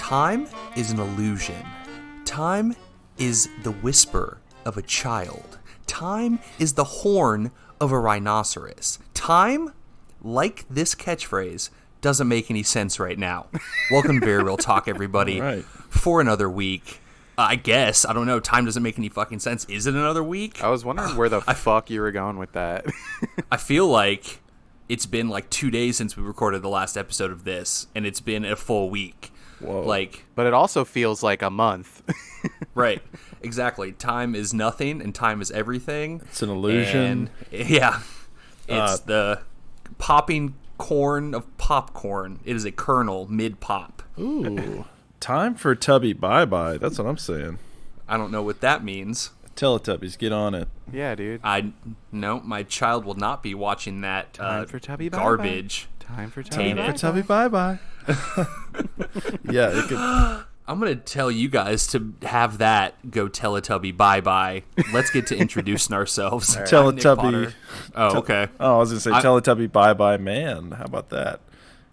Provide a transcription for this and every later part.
Time is an illusion. Time is the whisper of a child. Time is the horn of a rhinoceros. Time, like this catchphrase, doesn't make any sense right now. Welcome to Very Real Talk, everybody, right. For another week. I guess. I don't know. Time doesn't make any fucking sense. Is it another week? I was wondering where the fuck you were going with that. I feel like it's been like 2 days since we recorded the last episode of this, and it's been a full week. Whoa. But it also feels like a month. Right. Exactly. Time is nothing, and time is everything. It's an illusion. And, yeah. It's the popping corn of popcorn. It is a kernel mid-pop. Ooh. Time for Tubby bye-bye. That's what I'm saying. I don't know what that means. Teletubbies, get on it. Yeah, dude. No, my child will not be watching that Time for Tubby garbage. bye-bye. Time for Tubby Time for Tubby bye-bye. Yeah, it could... I'm going to tell you guys to have that go Teletubby bye-bye. Let's get to introducing ourselves. Right. Teletubby. Oh, okay. Oh, I was going to say Teletubby bye-bye man. How about that?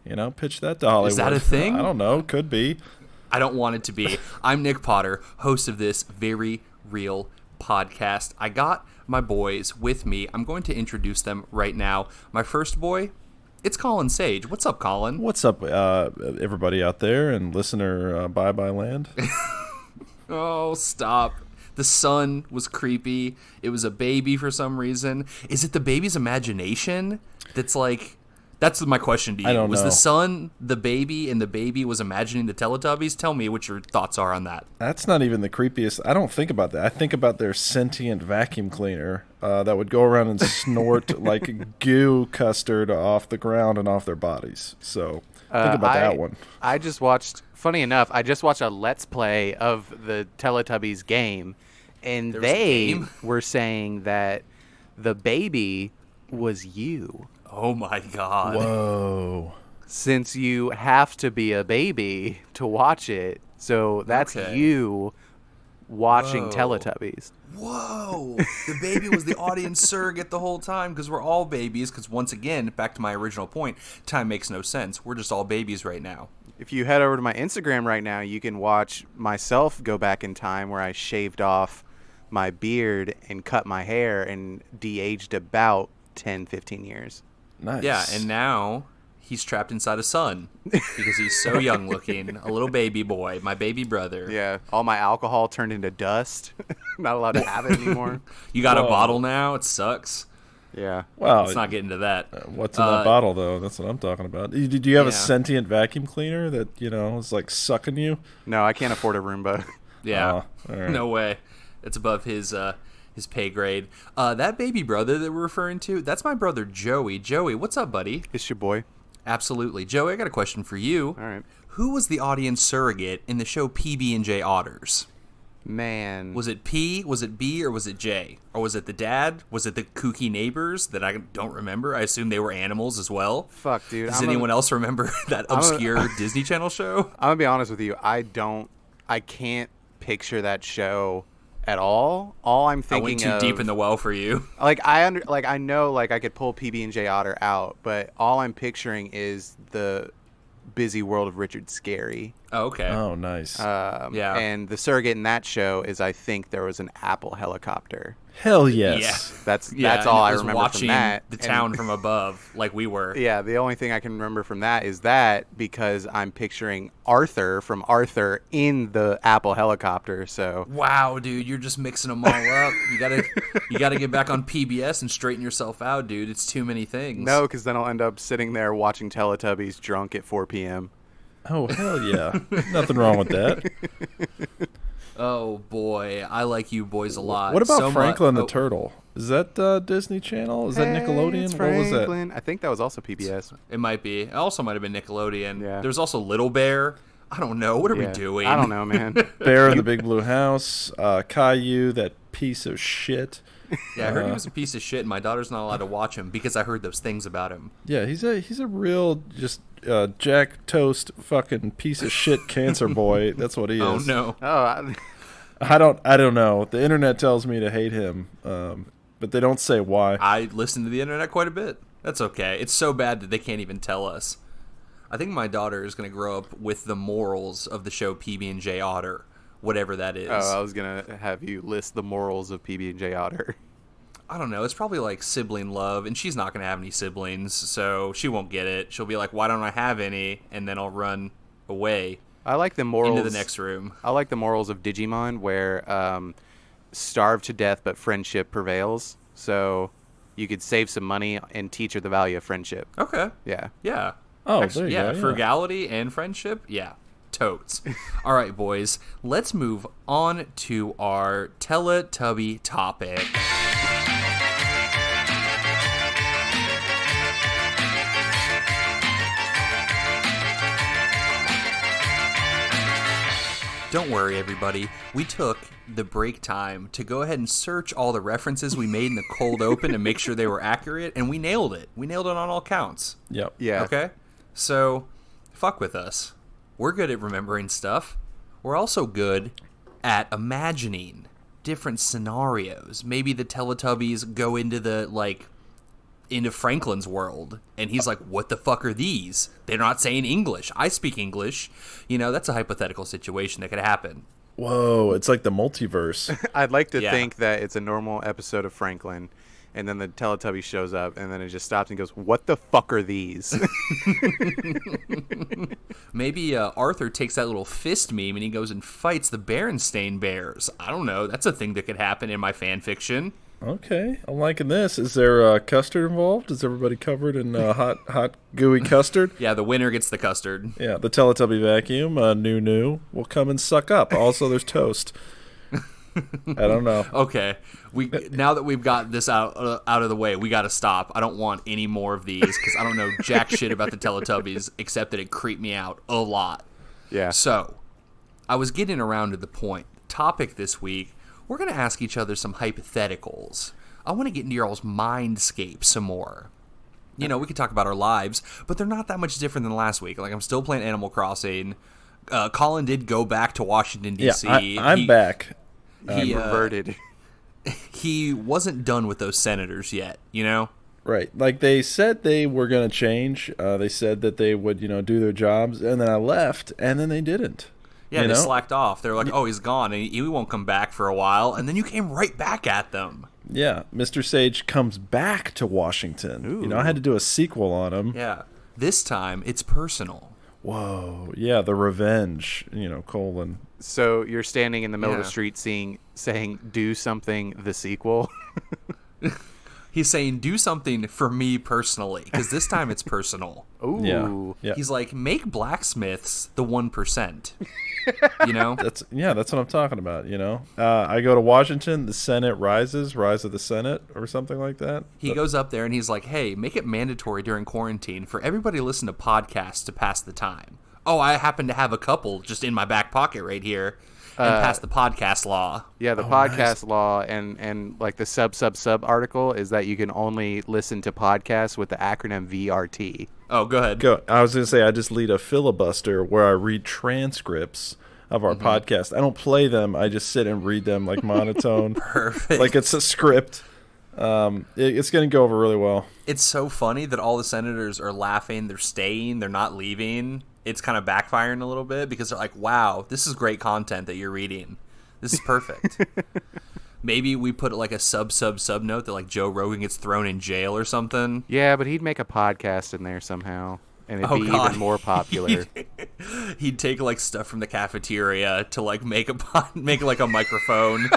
You know, pitch that to Hollywood. Is that a thing? I don't know. Could be. I don't want it to be. I'm Nick Potter, host of this Very Real podcast. I got my boys with me. I'm going to introduce them right now. My first boy, it's Collin Sage. What's up, Collin? What's up, everybody out there and listener bye-bye land? Oh, stop. The sun was creepy. It was a baby for some reason. Is it the baby's imagination that's like... That's my question to you. I don't know. Was the son the baby and the baby was imagining the Teletubbies? Tell me what your thoughts are on that. That's not even the creepiest. I don't think about that. I think about their sentient vacuum cleaner that would go around and snort like goo custard off the ground and off their bodies. So think about that one. I just watched, funny enough, a Let's Play of the Teletubbies game, and they were saying that the baby was you. Oh my god. Whoa. Since you have to be a baby to watch it, so that's you watching Teletubbies. Whoa. The baby was the audience surrogate the whole time because we're all babies. Because once again, back to my original point, time makes no sense. We're just all babies right now. If you head over to my Instagram right now, you can watch myself go back in time where I shaved off my beard and cut my hair and de-aged about 10, 15 years. Nice. Yeah, and now he's trapped inside a sun because he's so young looking. A little baby boy, my baby brother. Yeah, all my alcohol turned into dust. Not allowed to have it anymore. You got a bottle now? It sucks. Yeah. Well, let's not get into that. What's in that bottle, though? That's what I'm talking about. Did you have a sentient vacuum cleaner that, is like sucking you? No, I can't afford a Roomba. Yeah. Right. No way. It's above his pay grade. That baby brother that we're referring to, that's my brother Joey. Joey, what's up, buddy? It's your boy. Absolutely. Joey, I got a question for you. All right. Who was the audience surrogate in the show PB&J Otters? Man. Was it P, was it B, or was it J? Or was it the dad? Was it the kooky neighbors that I don't remember? I assume they were animals as well. Fuck, dude. Does anyone else remember that obscure Disney Channel show? I'm going to be honest with you. I can't picture that show at all. All I'm thinking I went too deep in the well for you. I know I could pull PB&J Otter out, but all I'm picturing is the busy world of Richard Scarry. Oh, okay. Oh, nice. Yeah. And the surrogate in that show is I think there was an Apple helicopter. Hell yes. Yeah. That's all I remember watching from that. The town from above, like we were. Yeah, the only thing I can remember from that is that because I'm picturing Arthur from Arthur in the Apple helicopter. So wow, dude, you're just mixing them all up. You gotta get back on PBS and straighten yourself out, dude. It's too many things. No, because then I'll end up sitting there watching Teletubbies drunk at 4 p.m. Oh, hell yeah. Nothing wrong with that. Oh, boy. I like you boys a lot. What about Franklin the Turtle? Is that Disney Channel? Is that Nickelodeon? What was that? I think that was also PBS. It might be. It also might have been Nickelodeon. Yeah. There's also Little Bear. I don't know. What are we doing? I don't know, man. Bear in the Big Blue House. Caillou, that piece of shit. Yeah, I heard he was a piece of shit, and my daughter's not allowed to watch him because I heard those things about him. Yeah, he's a real just Jack Toast fucking piece of shit cancer boy. That's what he is. Oh no. I don't know. The internet tells me to hate him, but they don't say why. I listen to the internet quite a bit. That's okay. It's so bad that they can't even tell us. I think my daughter is going to grow up with the morals of the show PB&J Otter, whatever that is. Oh, I was gonna have you list the morals of PB&J Otter. I don't know. It's probably like sibling love, and she's not going to have any siblings, so she won't get it. She'll be like, why don't I have any? And then I'll run away I like the morals into the next room. I like the morals of Digimon, where starve to death, but friendship prevails. So you could save some money and teach her the value of friendship. Okay. Yeah. Yeah. Oh, Actually, there you yeah, go, yeah. frugality and friendship. Yeah. Totes. All right, boys. Let's move on to our Teletubby topic. Don't worry, everybody. We took the break time to go ahead and search all the references we made in the cold open and make sure they were accurate, and we nailed it. We nailed it on all counts. Yep. Yeah. Okay? So, fuck with us. We're good at remembering stuff. We're also good at imagining different scenarios. Maybe the Teletubbies go into Franklin's world, and he's like, what the fuck are these? They're not saying English. I speak English. That's a hypothetical situation that could happen. Whoa, it's like the multiverse. I'd like to Yeah. think that it's a normal episode of Franklin, and then the Teletubby shows up, and then it just stops and goes, what the fuck are these? Maybe Arthur takes that little fist meme and he goes and fights the Berenstain Bears. I don't know. That's a thing that could happen in my fan fiction. Okay, I'm liking this. Is there custard involved? Is everybody covered in hot, gooey custard? Yeah, the winner gets the custard. Yeah, the Teletubby vacuum, new, will come and suck up. Also, there's toast. I don't know. Okay, now that we've got this out of the way, we got to stop. I don't want any more of these because I don't know jack shit about the Teletubbies except that it creeped me out a lot. Yeah. So, I was getting around to the point. The topic this week, we're going to ask each other some hypotheticals. I want to get into y'all's mindscape some more. We could talk about our lives, but they're not that much different than last week. Like, I'm still playing Animal Crossing. Collin did go back to Washington, D.C. Yeah, I'm back. He Reverted. he wasn't done with those senators yet, Right. Like, they said they were going to change. They said that they would, do their jobs. And then I left, and then they didn't. Yeah, they slacked off. They were like, oh, he's gone, and he won't come back for a while. And then you came right back at them. Yeah. Mr. Sage comes back to Washington. Ooh. I had to do a sequel on him. Yeah. This time, it's personal. Whoa. Yeah, the revenge, Colin. So you're standing in the middle of Yeah. the street saying, do something, the sequel? He's saying, do something for me personally, because this time it's personal. Ooh. Yeah. Yeah. He's like, make blacksmiths the 1%. That's what I'm talking about, I go to Washington, the Senate rise of the Senate or something like that. He goes up there and he's like, hey, make it mandatory during quarantine for everybody to listen to podcasts to pass the time. Oh, I happen to have a couple just in my back pocket right here and pass the podcast law. Yeah, the podcast law and like the sub article is that you can only listen to podcasts with the acronym VRT. Oh, go ahead. I was going to say, I just lead a filibuster where I read transcripts of our podcast. I don't play them. I just sit and read them like monotone. Perfect. Like it's a script. It's going to go over really well. It's so funny that all the senators are laughing. They're staying. They're not leaving. It's kind of backfiring a little bit because they're like, wow, this is great content that you're reading. This is perfect. Maybe we put like a sub note that like Joe Rogan gets thrown in jail or something. Yeah, but he'd make a podcast in there somehow, and it'd be God. even more popular. He'd take like stuff from the cafeteria to like make like a microphone.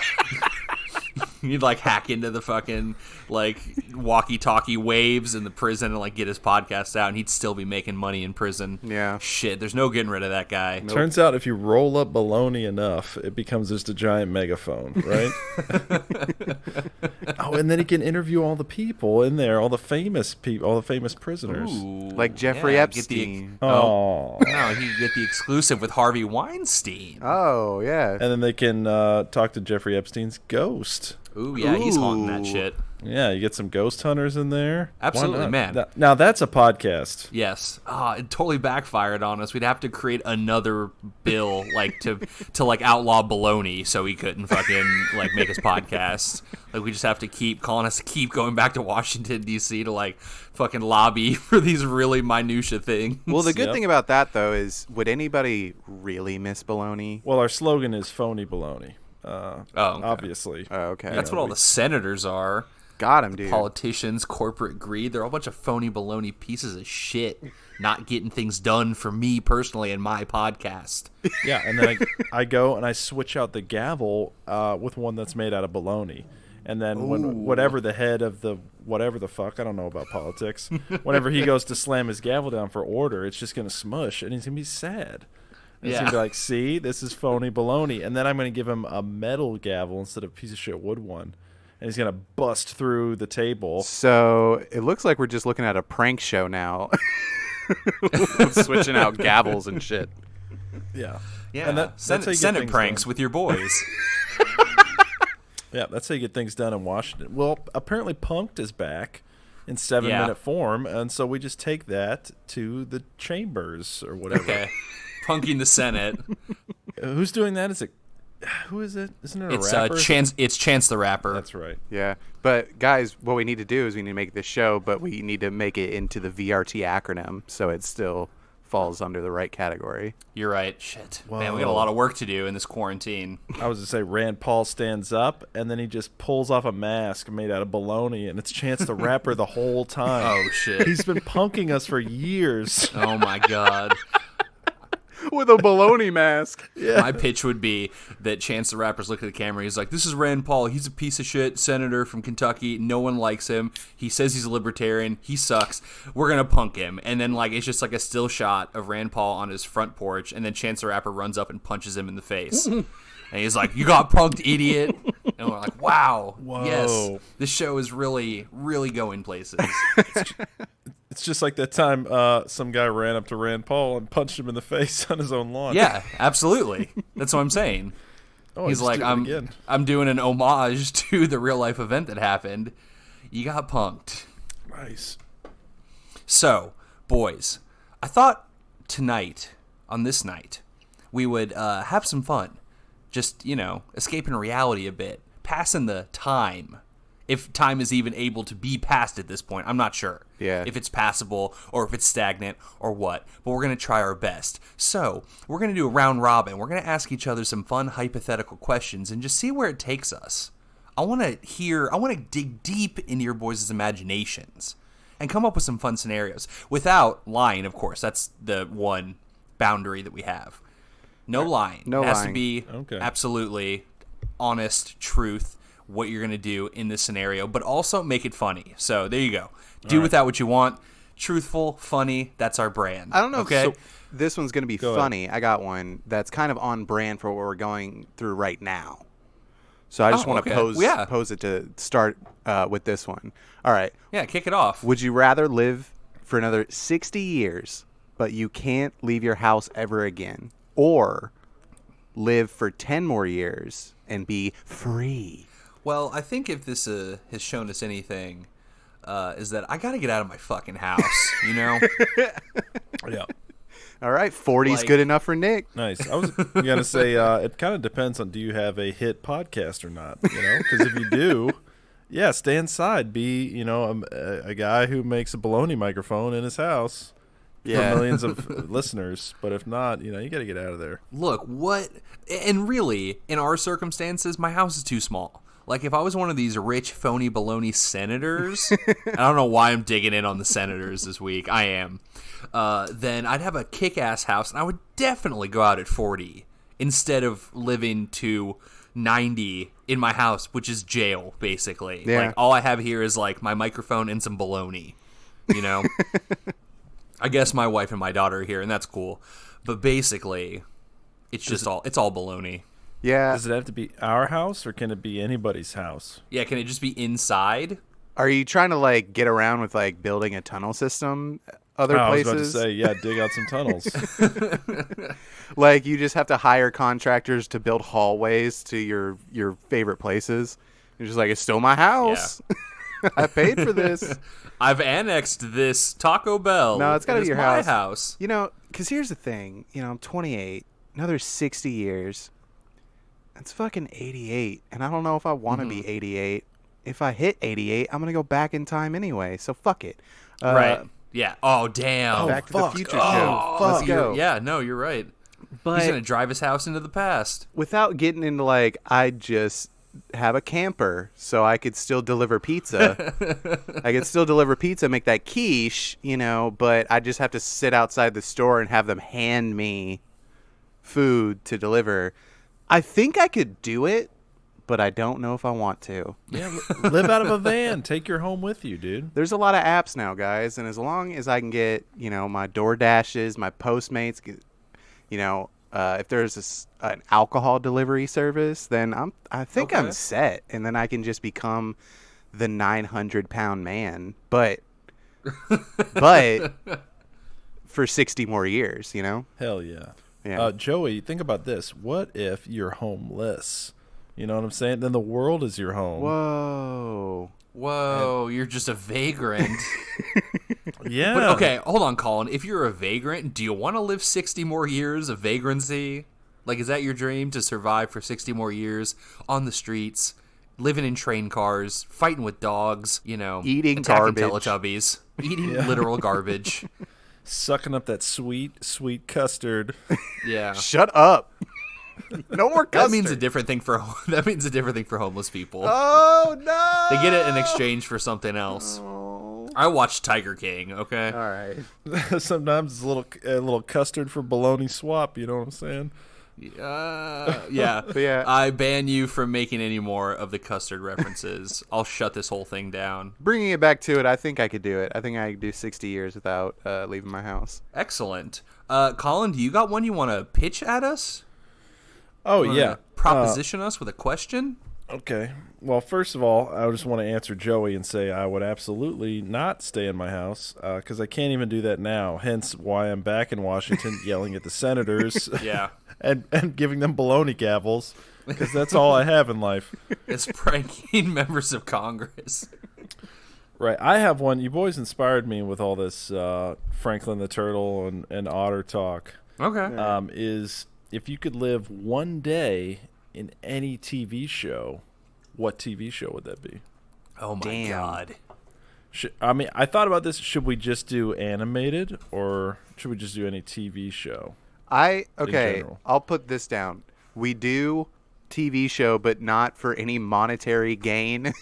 He'd like hack into the fucking like walkie-talkie waves in the prison and like get his podcast out, and he'd still be making money in prison. Yeah. Shit, there's no getting rid of that guy. Turns out if you roll up baloney enough, it becomes just a giant megaphone, right? Oh, and then he can interview all the people in there, all the famous people, all the famous prisoners. Ooh, Like Jeffrey yeah, Epstein. Oh. No, he'd get the exclusive with Harvey Weinstein. Yeah. And then they can talk to Jeffrey Epstein's ghost. Ooh, yeah, he's haunting that Ooh. shit. Yeah, you get some ghost hunters in there. Why Absolutely, not? man. Now that's a podcast. Yes. It totally backfired on us. We'd have to create another bill like to like outlaw baloney so he couldn't fucking like make his podcast. Like we just have to keep calling us to keep going back to Washington DC to like fucking lobby for these really minutia things. Well, the good thing about that though is, would anybody really miss baloney? Well, our slogan is phony baloney. Okay. Obviously. Okay. That's what all the senators are. Got him, dude. Politicians, corporate greed. They're all a bunch of phony baloney pieces of shit, not getting things done for me personally in my podcast. Yeah, and then I go and I switch out the gavel with one that's made out of baloney. And then whatever the head of the whatever the fuck, I don't know about politics, whenever he goes to slam his gavel down for order, it's just going to smush and he's going to be sad. And he's going to be like, see, this is phony baloney. And then I'm going to give him a metal gavel instead of a piece of shit wood one. And he's going to bust through the table. So it looks like we're just looking at a prank show now. Switching out gavels and shit. Yeah. Yeah, And that's how you get Senate things pranks done. with your boys. Yeah, that's how you get things done in Washington. Well, apparently Punked is back in 7-minute form, and so we just take that to the chambers or whatever. Okay. Punking the Senate. Who's doing that? Who is it? Isn't it a It's rapper? Chance the Rapper. That's right. Yeah. But guys, what we need to do is we need to make this show, but we need to make it into the VRT acronym so it still falls under the right category. You're right. Shit. Man, we Whoa. got a lot of work to do in this quarantine. I was to say Rand Paul stands up, and then he just pulls off a mask made out of baloney, and it's Chance the Rapper the whole time. Oh, shit. He's been punking us for years. Oh, my God. With a baloney mask. Yeah. My pitch would be that Chance the Rapper's looking at the camera. He's like, this is Rand Paul. He's a piece of shit senator from Kentucky. No one likes him. He says he's a libertarian. He sucks. We're going to punk him. And then, like, it's just like a still shot of Rand Paul on his front porch. And then Chance the Rapper runs up and punches him in the face. And he's like, you got punked, idiot. And we're like, wow. Whoa. Yes. This show is really, really going places. It's just like that time some guy ran up to Rand Paul and punched him in the face on his own lawn. Yeah, absolutely. That's what I'm saying. Oh, He's like, I'm doing an homage to the real life event that happened. You got punked. Nice. So, boys, I thought tonight, on this night, we would have some fun. Just, escaping reality a bit. Passing the time. If time is even able to be passed at this point. I'm not sure. Yeah. If it's passable or if it's stagnant or what. But we're going to try our best. So, we're going to do a round robin. We're going to ask each other some fun hypothetical questions and just see where it takes us. I want to dig deep into your boys' imaginations and come up with some fun scenarios without lying, of course. That's the one boundary that we have. No lying. No it has lying. to be absolutely honest truth, what you're going to do in this scenario, but also make it funny. So there you go. Do with that what you want. Truthful, funny, that's our brand. I don't know. Okay. So this one's going to be Go funny. I got one that's kind of on brand for what we're going through right now. So I just want to pose it to start with this one. All right. Yeah, kick it off. Would you rather live for another 60 years, but you can't leave your house ever again, or live for 10 more years and be free? Well, I think if this has shown us anything, is that I got to get out of my fucking house, Yeah. All right, 40's good enough for Nick. Nice. I was going to say it kind of depends on do you have a hit podcast or not, Because if you do, yeah, stay inside. Be, a guy who makes a baloney microphone in his house for millions of listeners. But if not, you got to get out of there. Look, and really, in our circumstances, my house is too small. Like, if I was one of these rich, phony, baloney senators, I don't know why I'm digging in on the senators this week. I am. Then I'd have a kick-ass house, and I would definitely go out at 40 instead of living to 90 in my house, which is jail, basically. Yeah. Like, all I have here is, like, my microphone and some baloney, I guess my wife and my daughter are here, and that's cool. But basically, it's just all baloney. Yeah. Does it have to be our house or can it be anybody's house? Yeah, can it just be inside? Are you trying to, get around with, building a tunnel system other places? I was about to say, yeah, dig out some tunnels. You just have to hire contractors to build hallways to your favorite places. You're just like, it's still my house. I paid for this. I've annexed this Taco Bell. No, it's got to be your my house. house. You know, because here's the thing. You know, I'm 28. Another 60 years. That's fucking 88. And I don't know if I want to be 88. If I hit 88, I'm going to go back in time anyway. So fuck it. Right. Yeah. Oh, damn. Back to the Future show. Oh, Let's go. Yeah, no, you're right. But He's going to drive his house into the past. without getting into like, I just have a camper so I could still deliver pizza. I could still deliver pizza, make that quiche, you know, but I just have to sit outside the store and have them hand me food to deliver. I think I could do it, but I don't know if I want to. Yeah, live out of a van. Take your home with you, dude. There's a lot of apps now, guys, and as long as I can get, you know, my DoorDashes, my Postmates, you know, if there's an alcohol delivery service, then I think I'm set, and then I can just become the 900-pound man, but for 60 more years, you know? Hell yeah. Yeah. Joey, think about this. What if you're homeless? You know what I'm saying? Then the world is your home. Whoa, you're just a vagrant. Yeah. But okay, hold on, Colin. If you're a vagrant, do you want to live 60 more years of vagrancy? Like, is that your dream, to survive for 60 more years on the streets, living in train cars, fighting with dogs, you know, Eating attacking garbage. Teletubbies, eating literal garbage. Sucking up that sweet, sweet custard. Yeah. Shut up. No more custard. That means a different thing for homeless people. Oh, no. They get it in exchange for something else. I watched Tiger King, okay? All right. Sometimes it's a little custard for bologna swap. You know what I'm saying? Yeah. But yeah. I ban you from making any more of the Custard references. I'll shut this whole thing down. Bringing it back to it, I think I could do it. I think I could do 60 years without leaving my house. Excellent. Colin, do you got one you want to pitch at us? Oh, Wanna yeah. Proposition us with a question? Okay. Well, first of all, I just want to answer Joey and say I would absolutely not stay in my house because I can't even do that now. Hence why I'm back in Washington yelling at the senators Yeah. and giving them baloney gavels because that's all I have in life. It's pranking members of Congress. Right. I have one. You boys inspired me with all this Franklin the Turtle and Otter talk. Okay. Is if you could live one day in any TV show, what TV show would that be? Oh, my Damn. God. I thought about this. Should we just do animated or should we just do any TV show? Okay, general. I'll put this down. We do TV show, but not for any monetary gain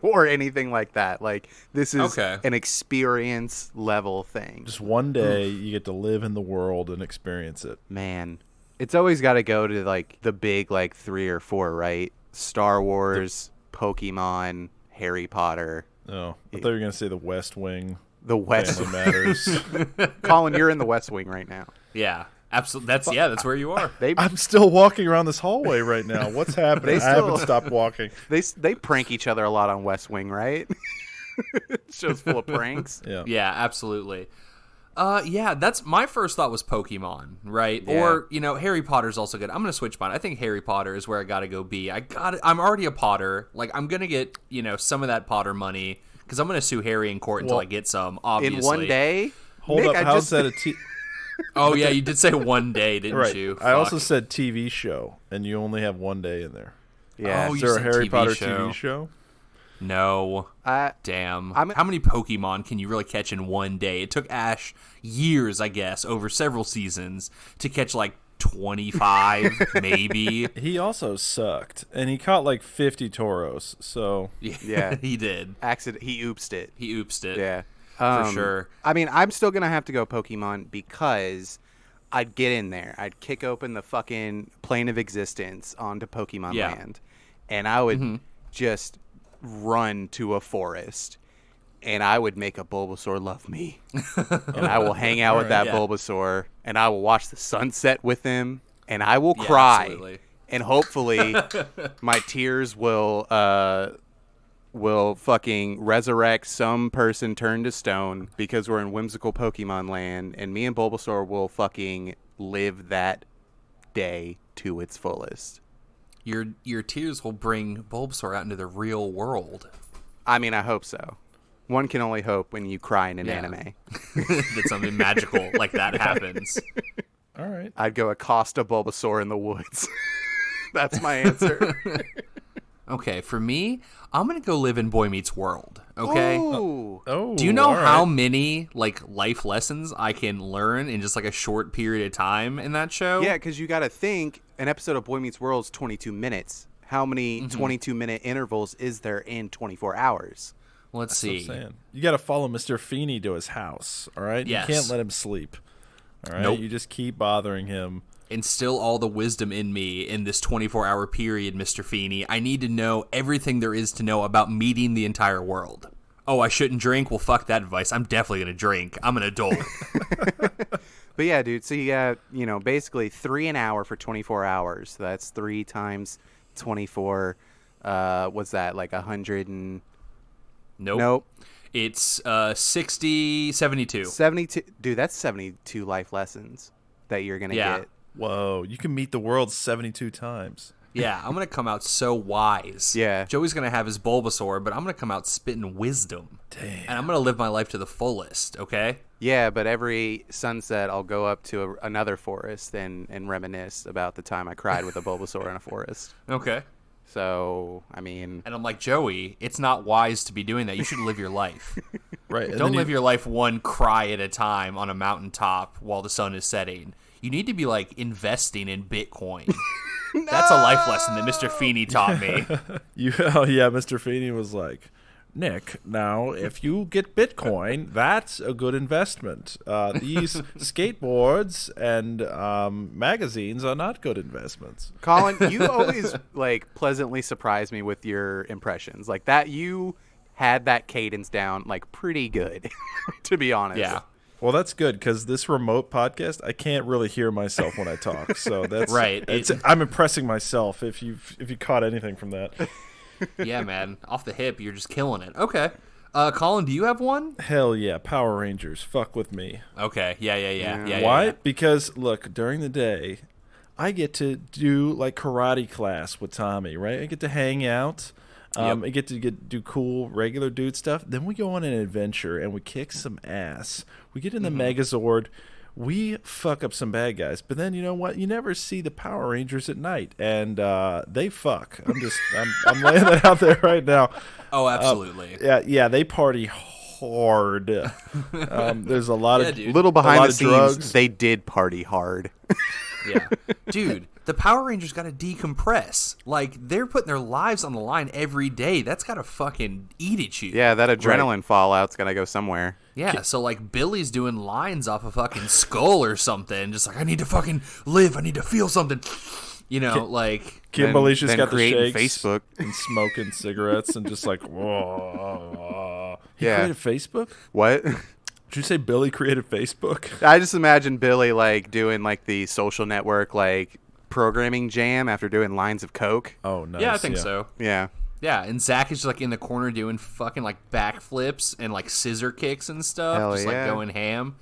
or anything like that. Like, this is an experience level thing. Just one day you get to live in the world and experience it. Man, it's always got to go to, like, the big, like, 3 or 4, right? Star Wars, Pokemon, Harry Potter. Oh, I thought you were going to say the West Wing. The West Family Matters. Colin, you're in the West Wing right now. Yeah. Absolutely. That's where you are. I'm still walking around this hallway right now. What's happening? I haven't stopped walking. They prank each other a lot on West Wing, right? Show's full of pranks. Yeah. Yeah, absolutely. Yeah, that's my first thought was Pokemon, right? Yeah. Or, you know, Harry Potter's also good. I'm going to switch mine. I think Harry Potter is where I got to go be. I'm already a Potter. Like, I'm going to get, you know, some of that Potter money because I'm going to sue Harry in court until I get some, obviously. In one day? Hold Nick, up. How's that a Oh, yeah, you did say one day, didn't right. you? I also Fuck. said TV show, and you only have one day in there. Yeah. Oh, Is you there a said Harry TV Potter show. TV show? No. Damn. How many Pokemon can you really catch in one day? It took Ash years, I guess, over several seasons to catch like 25, maybe. He also sucked, and he caught like 50 toros. So Yeah. he did. He oopsed it. He oopsed it. Yeah. For sure. I mean, I'm still going to have to go Pokemon because I'd get in there. I'd kick open the fucking plane of existence onto Pokemon Land, and I would just run to a forest, and I would make a Bulbasaur love me. And I will hang out with that Bulbasaur, and I will watch the sunset with him, and I will cry. Absolutely. And hopefully my tears will fucking resurrect some person turned to stone because we're in whimsical Pokemon land, and me and Bulbasaur will fucking live that day to its fullest. Your tears will bring Bulbasaur out into the real world. I mean, I hope so. One can only hope when you cry in an anime. That something magical like that happens. All right. I'd go accost a Bulbasaur in the woods. That's my answer. Okay, for me, I'm gonna go live in Boy Meets World. Okay. Ooh. Oh, Do you know all right. how many like life lessons I can learn in just like a short period of time in that show? Yeah, because you got to think an episode of Boy Meets World is 22 minutes. How many 22-minute intervals is there in 24 hours? Let's That's what I'm see. saying. You got to follow Mr. Feeney to his house, all right? Yes. You can't let him sleep, all right? Nope. You just keep bothering him. Instill all the wisdom in me in this 24-hour period, Mr. Feeney. I need to know everything there is to know about meeting the entire world. Oh, I shouldn't drink? Well, fuck that advice. I'm definitely going to drink. I'm an adult. But yeah, dude, so you got, basically 3 an hour for 24 hours. So that's 3 times 24. What's that, like 100 and... Nope. It's 72. 72. Dude, that's 72 life lessons that you're going to get. Whoa, you can meet the world 72 times. Yeah, I'm going to come out so wise. Yeah. Joey's going to have his Bulbasaur, but I'm going to come out spitting wisdom. Damn. And I'm going to live my life to the fullest, okay? Yeah, but every sunset, I'll go up to another forest and reminisce about the time I cried with a Bulbasaur in a forest. Okay. So, I mean... And I'm like, Joey, it's not wise to be doing that. You should live your life. Right. And Don't then live your life one cry at a time on a mountaintop while the sun is setting. You need to be, like, investing in Bitcoin. That's a life lesson that Mr. Feeney taught me. Mr. Feeney was like, Nick, now, if you get Bitcoin, that's a good investment. These skateboards and magazines are not good investments. Collin, you always, like, pleasantly surprise me with your impressions. Like, that you had that cadence down, like, pretty good, to be honest. Yeah. Well, that's good because this remote podcast, I can't really hear myself when I talk. So that's Right. I'm impressing myself. If you caught anything from that, Yeah, man. Off the hip, you're just killing it. Okay. Collin, do you have one? hell yeah, Power Rangers, fuck with me. Okay. Yeah. Why? Yeah. Because look, during the day, I get to do like karate class with Tommy, right? I get to hang out. Yep. I get to do cool regular dude stuff. Then we go on an adventure and we kick some ass. We get in the Megazord. We fuck up some bad guys. But then you know what? You never see the Power Rangers at night, and they fuck. I'm laying that out there right now. Oh, absolutely. Yeah, they party hard. There's a lot of dude. Little a lot behind the of scenes, drugs. they did party hard. Yeah. Dude, the Power Rangers got to decompress. Like, they're putting their lives on the line every day. That's got to fucking eat at you. Yeah, that adrenaline fallout's got to go somewhere. Yeah, so, like, Billy's doing lines off a fucking skull or something. Just like, I need to fucking live. I need to feel something. You know, like... Kimberly's just then got the creating shakes Facebook. and smoking cigarettes and just like, whoa. He Yeah. created Facebook? What? Did you say Billy created Facebook? I just imagine Billy, like, doing, like, the social network, like, programming jam after doing lines of coke. Oh, nice. Yeah, I think so. Yeah. Yeah, and Zach is just, like, in the corner doing fucking, like, backflips and, like, scissor kicks and stuff. Hell just, yeah. like, going ham.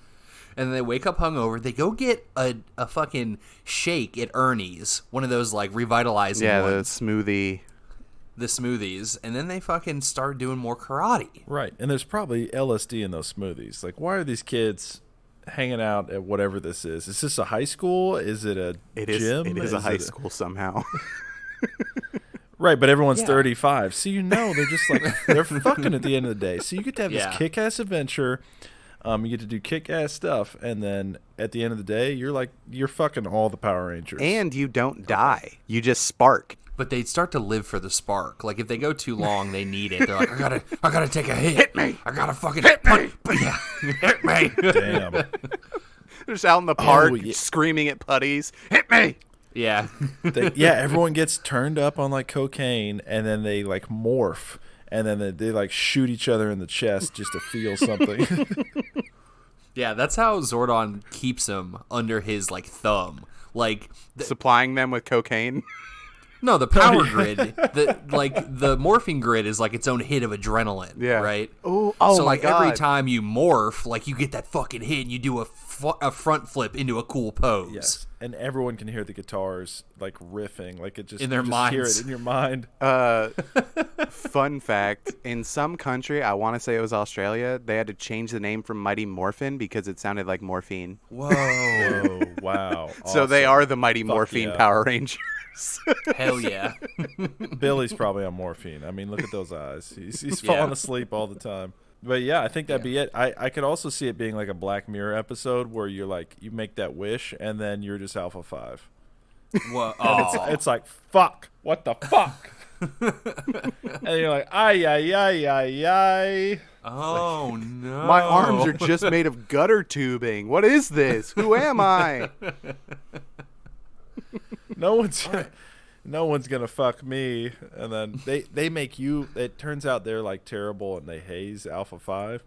And then they wake up hungover. They go get a fucking shake at Ernie's. One of those, like, revitalizing Yeah, the ones. smoothie. The smoothies. And then they fucking start doing more karate. Right. And there's probably LSD in those smoothies. Like, why are these kids hanging out at whatever this is? Is this a high school? Is it a gym? It is a high school somehow. Right, but everyone's Yeah. 35. So you know they're just like, they're fucking at the end of the day. So you get to have Yeah. this kick-ass adventure. You get to do kick-ass stuff. And then at the end of the day, you're fucking all the Power Rangers. And you don't die. You just spark. But they start to live for the spark. Like, if they go too long, they need it. They're like, I gotta take a hit. Hit me. I gotta fucking hit me. Yeah. Hit me. Damn. They're just out in the park yeah. screaming at putties. Hit me. Yeah. Yeah, everyone gets turned up on like cocaine, and then they like morph, and then they like shoot each other in the chest just to feel something. Yeah, that's how Zordon keeps him under his, like, thumb. Like, Supplying them with cocaine. no, the power grid, the morphing grid is like its own hit of adrenaline, Yeah. right? Oh so, my like, every God. time you morph, like, you get that fucking hit and you do a a front flip into a cool pose. Yes, and everyone can hear the guitars like riffing, like it just in their you just minds. hear it in your mind. Fun fact: in some country, I want to say it was Australia, they had to change the name from Mighty Morphin because it sounded like morphine. Whoa. Oh wow! So they Awesome. are the Mighty Morphine yeah. Power Rangers. Hell yeah. Billy's probably on morphine. I mean, look at those eyes. He's falling asleep all the time. But yeah, I think that'd be it. I could also see it being like a Black Mirror episode where you're like, you make that wish and then you're just Alpha 5. Whoa. And it's like, fuck, what the fuck? And you're like, ay, ay, ay, ay, ay. Oh, no. My arms are just made of gutter tubing. What is this? Who am I? No one's gonna fuck me. And then they make you. It turns out they're like terrible and they haze Alpha 5.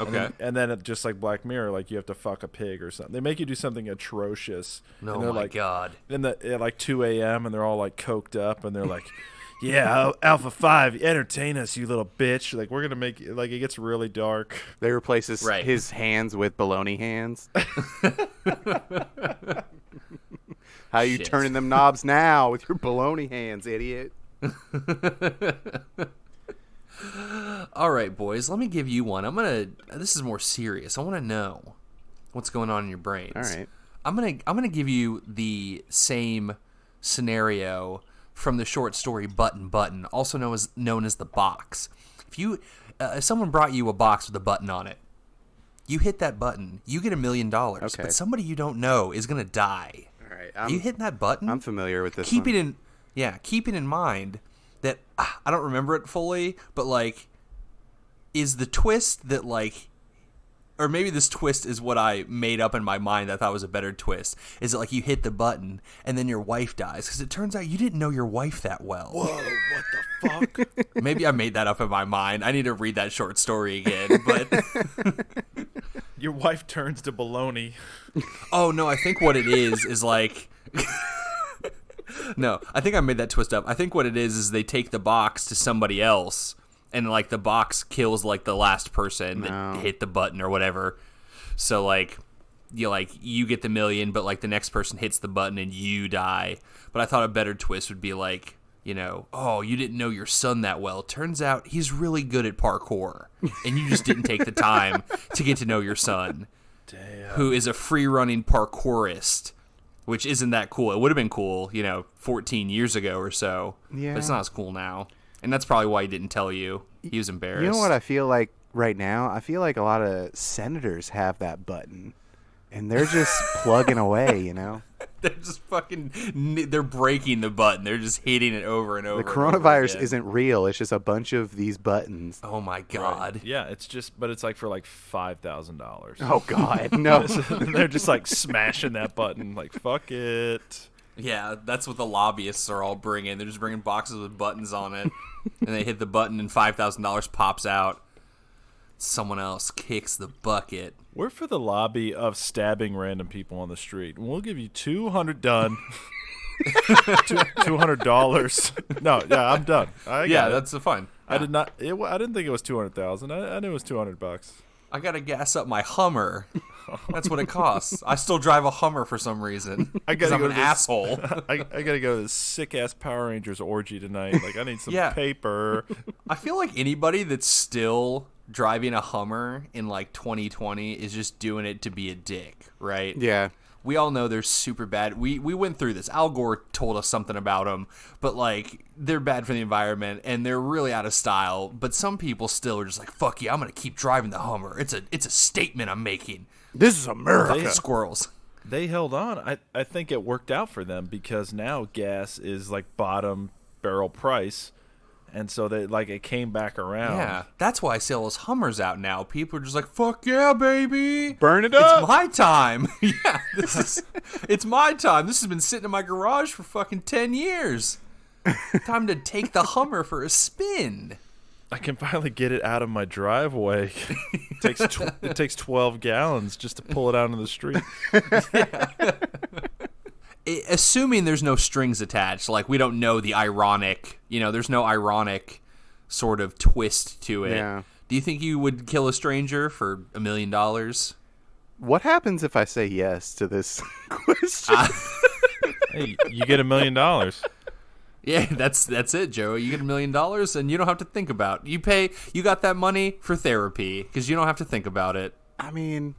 Okay. And then it, just like Black Mirror, like you have to fuck a pig or something. They make you do something atrocious. Oh, and they're my like, God. At like 2 a.m. and they're all like coked up and they're like, yeah, Alpha 5, entertain us, you little bitch. Like we're gonna make like it gets really dark. They replace his Right. hands with baloney hands. How you Shit. turning them knobs now with your baloney hands, idiot? All right, boys, let me give you one. This is more serious. I want to know what's going on in your brains. All right. I'm going to give you the same scenario from the short story Button Button, also known as The Box. If someone brought you a box with a button on it, you hit that button, you get $1 million, Okay. but somebody you don't know is going to die. All right. Are you hitting that button? I'm familiar with this. keeping in mind that I don't remember it fully, but like, is the twist that like, or maybe this twist is what I made up in my mind that I thought was a better twist. Is it like you hit the button and then your wife dies? Because it turns out you didn't know your wife that well. Whoa, what the fuck? Maybe I made that up in my mind. I need to read that short story again. But Your wife turns to baloney. oh no, I think what it is like. No, I think I made that twist up. I think what it is they take the box to somebody else, and like the box kills like the last person that hit the button or whatever. So like you get the $1 million, but like the next person hits the button and you die. But I thought a better twist would be like, oh, you didn't know your son that well. Turns out he's really good at parkour, and you just didn't take the time to get to know your son, who is a free-running parkourist. Which isn't that cool. It would have been cool, 14 years ago or so. Yeah. But it's not as cool now. And that's probably why he didn't tell you. He was embarrassed. You know what I feel like right now? I feel like a lot of senators have that button, and they're just plugging away, They're just they're breaking the button. They're just hitting it over and over. The and over coronavirus again. isn't real. It's just a bunch of these buttons. Oh my God. Right. Yeah, but it's like for like $5,000. Oh, God. No. They're just like smashing that button, like fuck it. Yeah, that's what the lobbyists are all bringing. They're just bringing boxes with buttons on it. And they hit the button and $5,000 pops out. Someone else kicks the bucket. We're for the lobby of stabbing random people on the street. And we'll give you $200 done. $200. No, yeah, I'm done. That's fine. I did not. I didn't think it was 200,000. I knew it was $200. I gotta gas up my Hummer. That's what it costs. I still drive a Hummer for some reason. Because I'm an asshole. I gotta go to this sick ass Power Rangers orgy tonight. Like I need some paper. I feel like anybody that's still driving a Hummer in like 2020 is just doing it to be a dick, right? Yeah. We all know they're super bad. We went through this. Al Gore told us something about them, but like they're bad for the environment and they're really out of style. But some people still are just like, fuck yeah, I'm gonna keep driving the Hummer. It's a statement I'm making. This is America. Squirrels. They held on. I think it worked out for them because now gas is like bottom barrel price. And so it came back around. Yeah, that's why I see all those Hummers out now. People are just like, fuck yeah, baby. Burn it up. It's my time. Yeah, it's my time. This has been sitting in my garage for fucking 10 years. Time to take the Hummer for a spin. I can finally get it out of my driveway. It takes 12 gallons just to pull it out into the street. Assuming there's no strings attached, like we don't know the ironic, there's no ironic sort of twist to it. Yeah. Do you think you would kill a stranger for $1 million? What happens if I say yes to this question? Hey, you get $1 million. Yeah, that's it, Joe. You get $1 million, and you don't have to think about it. You got that money for therapy because you don't have to think about it. I mean,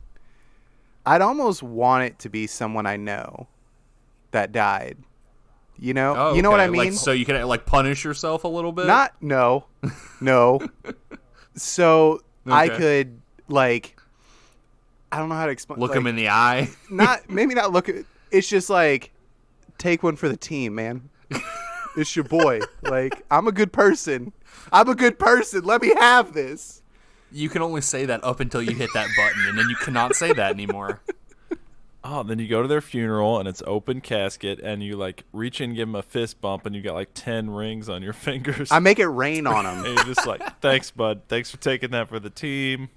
I'd almost want it to be someone I know that died. You know? Oh, You know what I okay. mean? Like, so you can like punish yourself a little bit. No. So I could like, I don't know how to explain. Look like, him in the eye. maybe not look at. It's just like, take one for the team, man. It's your boy. Like, I'm a good person. Let me have this. You can only say that up until you hit that button, and then you cannot say that anymore. Oh, then you go to their funeral, and it's open casket, and you, like, reach in and give them a fist bump, and you got, like, 10 rings on your fingers. I make it rain on them. And you're just like, thanks, bud. Thanks for taking that for the team.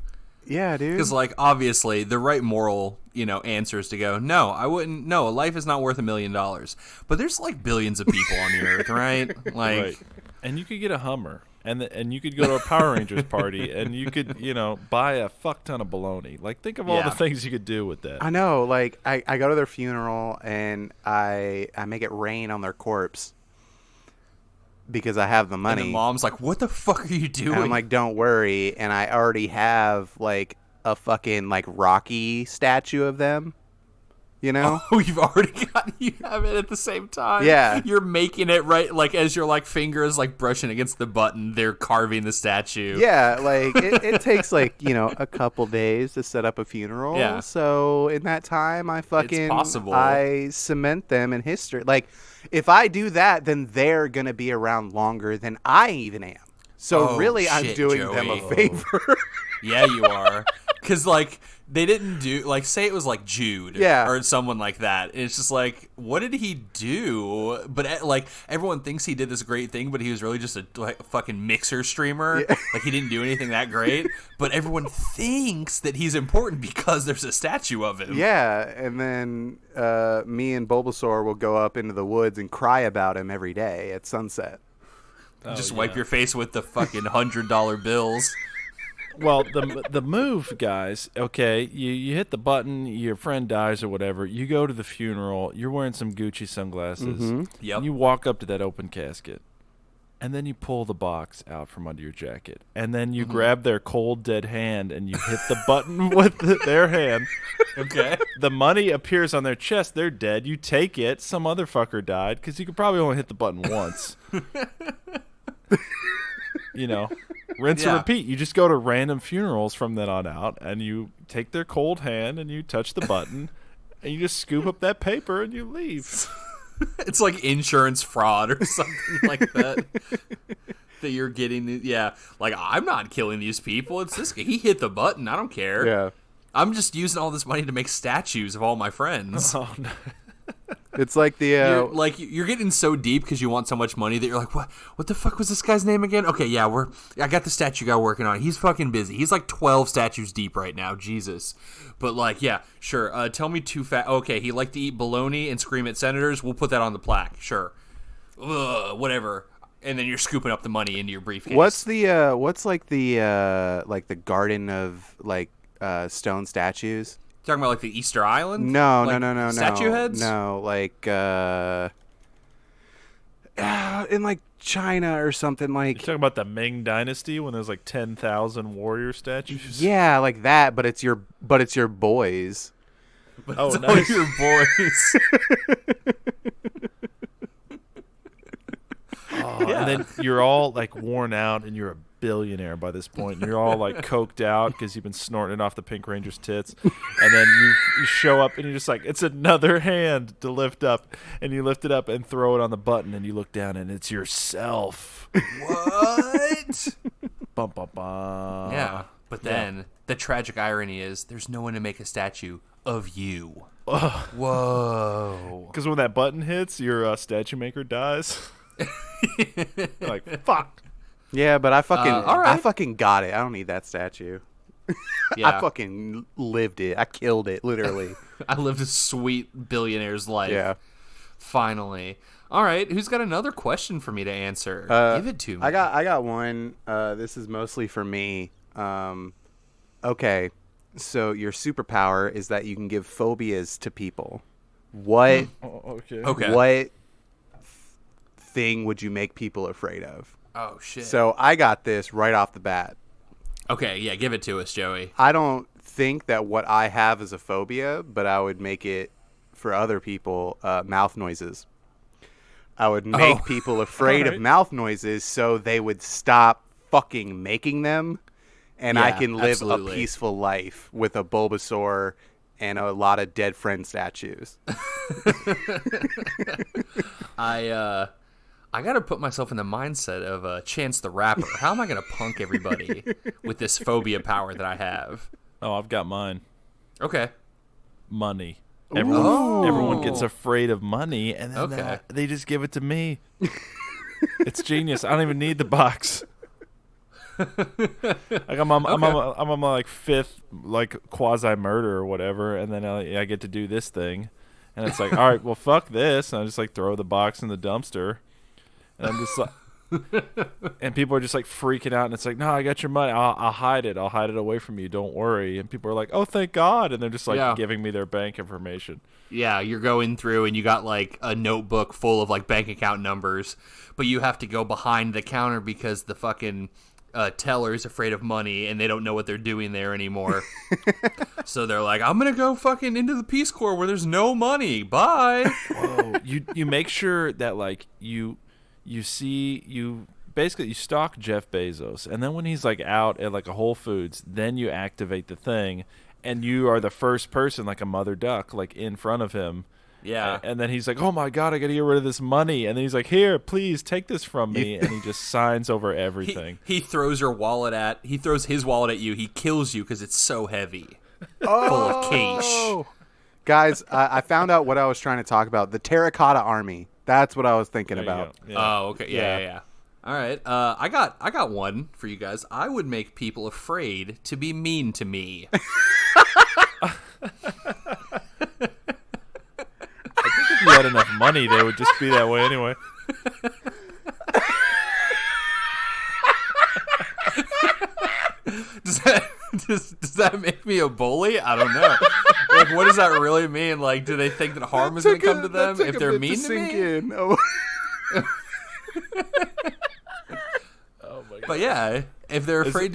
Yeah, dude. Because, like, obviously, the right moral, answer is to go, no, I wouldn't. No, a life is not worth $1 million. But there's, like, billions of people on the earth, right? Like, Right. And you could get a Hummer, and you could go to a Power Rangers party, and you could, buy a fuck ton of bologna. Like, think of all the things you could do with that. I know. Like, I go to their funeral, and I make it rain on their corpse because I have the money. and the mom's like, what the fuck are you doing? And I'm like, don't worry. And I already have, like, a fucking, like, Rocky statue of them. You know? Oh, you have it at the same time. Yeah. You're making it right, like, as your, like, finger is, like, brushing against the button, they're carving the statue. Yeah, like, it takes, like, a couple days to set up a funeral. Yeah. So, in that time, I possible. I cement them in history. Like, if I do that, then they're going to be around longer than I even am. So, really, I'm shit, doing them a Joey. favor. Yeah, you are. Because, like, they didn't do, like, say it was, like, Jude. Yeah. Or someone like that. And it's just like, what did he do? But, like, everyone thinks he did this great thing, but he was really just a fucking mixer streamer. Yeah. Like, he didn't do anything that great. But everyone thinks that he's important because there's a statue of him. Yeah, and then me and Bulbasaur will go up into the woods and cry about him every day at sunset. Just wipe your face with the fucking $100 bills. Well, the move, guys, okay, you hit the button, your friend dies or whatever, you go to the funeral, you're wearing some Gucci sunglasses, Yep. and you walk up to that open casket, and then you pull the box out from under your jacket, and then you grab their cold, dead hand, and you hit the button with their hand. Okay. The money appears on their chest, they're dead, you take it, some other fucker died, because you could probably only hit the button once. Rinse and repeat. You just go to random funerals from then on out, and you take their cold hand, and you touch the button, and you just scoop up that paper, and you leave. It's like insurance fraud or something like that. That you're getting, like, I'm not killing these people. It's this guy. He hit the button. I don't care. Yeah. I'm just using all this money to make statues of all my friends. Oh, no. It's like the You're getting so deep because you want so much money that you're like, what the fuck was this guy's name again? Okay, yeah, I got the statue guy working on it. He's fucking busy. He's like 12 statues deep right now. Jesus. But like, yeah, sure. Tell me too fast. Okay, he liked to eat bologna and scream at senators. We'll put that on the plaque. Sure. Ugh, whatever. And then you're scooping up the money into your briefcase. what's the garden of like stone statues? Talking about like the Easter Island? No, Like, no. Statue heads? No, like in like China or something like. You're talking about the Ming Dynasty when there's like 10,000 warrior statues? Yeah, like that, but it's your boys. But Oh, it's all nice. your boys. And then you're all like worn out, and you're a billionaire by this point. And you're all like coked out because you've been snorting it off the Pink Ranger's tits. And then you show up, and you're just like, it's another hand to lift up. And you lift it up and throw it on the button, and you look down, and it's yourself. What? Bum, bum, bum. Yeah. But then the tragic irony is there's no one to make a statue of you. Ugh. Whoa. Because when that button hits, your statue maker dies. You're like, fuck. Yeah, but I fucking all right. I fucking got it. I don't need that statue. Yeah. I fucking lived it. I killed it, literally. I lived a sweet billionaire's life. Yeah. Finally. All right. Who's got another question for me to answer? Give it to me. I got one. This is mostly for me. Okay. So your superpower is that you can give phobias to people. What? Okay. What thing would you make people afraid of? Oh shit. So I got this right off the bat. Okay, yeah, give it to us, Joey. I don't think that what I have is a phobia, but I would make it for other people mouth noises. I would make people afraid of mouth noises so they would stop fucking making them, and I can live a peaceful life with a Bulbasaur and a lot of dead friend statues. I got to put myself in the mindset of Chance the Rapper. How am I going to punk everybody with this phobia power that I have? Oh, I've got mine. Okay. Money. Everyone gets afraid of money, and then they just give it to me. It's genius. I don't even need the box. Like I'm on my like fifth like quasi murder or whatever, and then I get to do this thing, and it's like, all right, well, fuck this, and I just like throw the box in the dumpster. And I'm just like, and people are just like freaking out, and it's like, no, I got your money. I'll hide it. I'll hide it away from you. Don't worry. And people are like, oh, thank God. And they're just like giving me their bank information. Yeah, you're going through and you got like a notebook full of like bank account numbers, but you have to go behind the counter because the fucking teller's afraid of money and they don't know what they're doing there anymore. So they're like, I'm gonna go fucking into the Peace Corps where there's no money. Bye. Whoa. You make sure that like you basically you stalk Jeff Bezos, and then when he's like out at like a Whole Foods, then you activate the thing, and you are the first person, like a mother duck, like in front of him. Yeah. And then he's like, oh my God, I got to get rid of this money. And then he's like, here, please take this from me. And he just signs over everything. He throws his wallet at you. He kills you because it's so heavy. Full of cash. Guys, I found out what I was trying to talk about. The Terracotta Army. That's what I was thinking about. Yeah. Oh, okay. Yeah. All right. I got one for you guys. I would make people afraid to be mean to me. I think if you had enough money, they would just be that way anyway. Does that make me a bully? I don't know. Like, what does that really mean? Like, do they think that harm is going to come to them if they're mean to me? Oh. Oh my God. But yeah, if they're afraid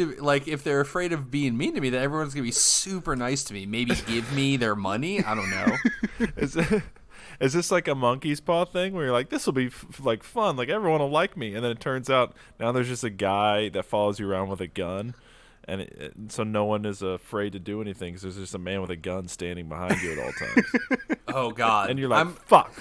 of being mean to me, then everyone's going to be super nice to me. Maybe give me their money. I don't know. Is this like a monkey's paw thing where you're like, this will be like fun, like everyone will like me, and then it turns out now there's just a guy that follows you around with a gun, and so no one is afraid to do anything because there's just a man with a gun standing behind you at all times. Oh God! And you're like, fuck.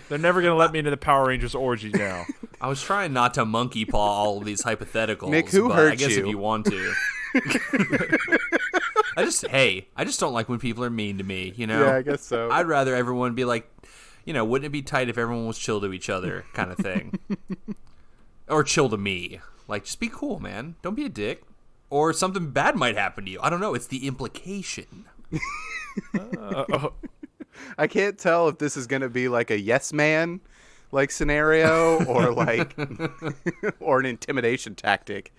They're never gonna let me into the Power Rangers orgy now. I was trying not to monkey paw all of these hypotheticals. Nick, who hurt I guess you? if you want to. I just don't like when people are mean to me, you know? Yeah, I guess so. I'd rather everyone be like, you know, wouldn't it be tight if everyone was chill to each other kind of thing? Or chill to me. Like, just be cool, man. Don't be a dick. Or something bad might happen to you. I don't know. It's the implication. I can't tell if this is going to be like a yes man like scenario or like or an intimidation tactic,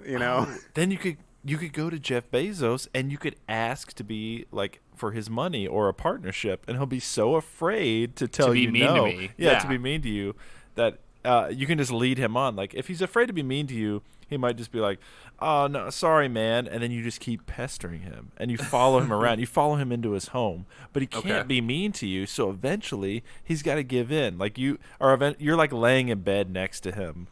you know? Then you could go to Jeff Bezos and you could ask to be like for his money or a partnership, and he'll be so afraid to tell you no. To me. Yeah, to be mean to you that you can just lead him on. Like if he's afraid to be mean to you, he might just be like, "Oh no, sorry, man," and then you just keep pestering him and you follow him around. You follow him into his home, but he can't be mean to you. So eventually, he's got to give in. Like you're like laying in bed next to him,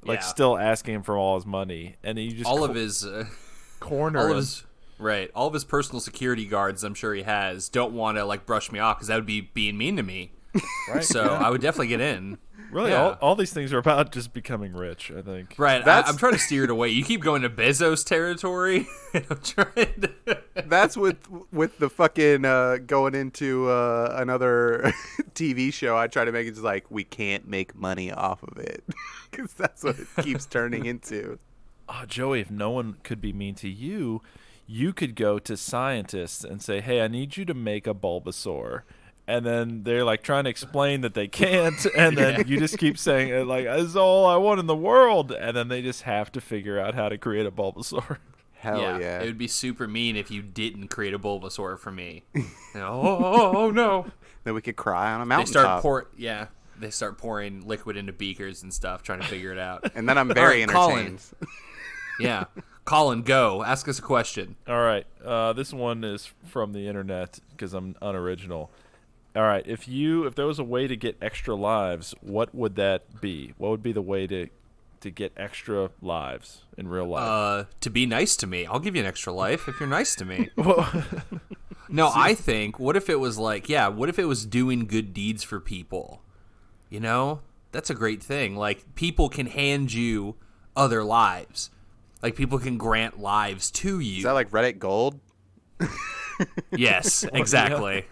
like still asking him for all his money, and you just all of his corner. All of his personal security guards, I'm sure he has, don't want to like brush me off because that would be being mean to me. Right. So I would definitely get in. Really, all these things are about just becoming rich, I think. Right. I'm trying to steer it away. You keep going to Bezos territory. I'm trying to... That's with the fucking going into another TV show. I try to make it just like, we can't make money off of it. Because that's what it keeps turning into. Oh, Joey, if no one could be mean to you, you could go to scientists and say, hey, I need you to make a Bulbasaur. And then they're like trying to explain that they can't, and then you just keep saying like, "This is all I want in the world," and then they just have to figure out how to create a Bulbasaur. Hell yeah. It would be super mean if you didn't create a Bulbasaur for me. Oh no. Then we could cry on a They mountaintop. they start pouring liquid into beakers and stuff, trying to figure it out. And then I'm very Colin. entertained. Yeah. Colin, go. Ask us a question. All right. This one is from the internet because I'm unoriginal. All right. If there was a way to get extra lives, what would that be? What would be the way to get extra lives in real life? To be nice to me. I'll give you an extra life if you're nice to me. No, I think, what if it was what if it was doing good deeds for people? You know? That's a great thing. Like, people can hand you other lives. Like, people can grant lives to you. Is that like Reddit Gold? Yes, exactly.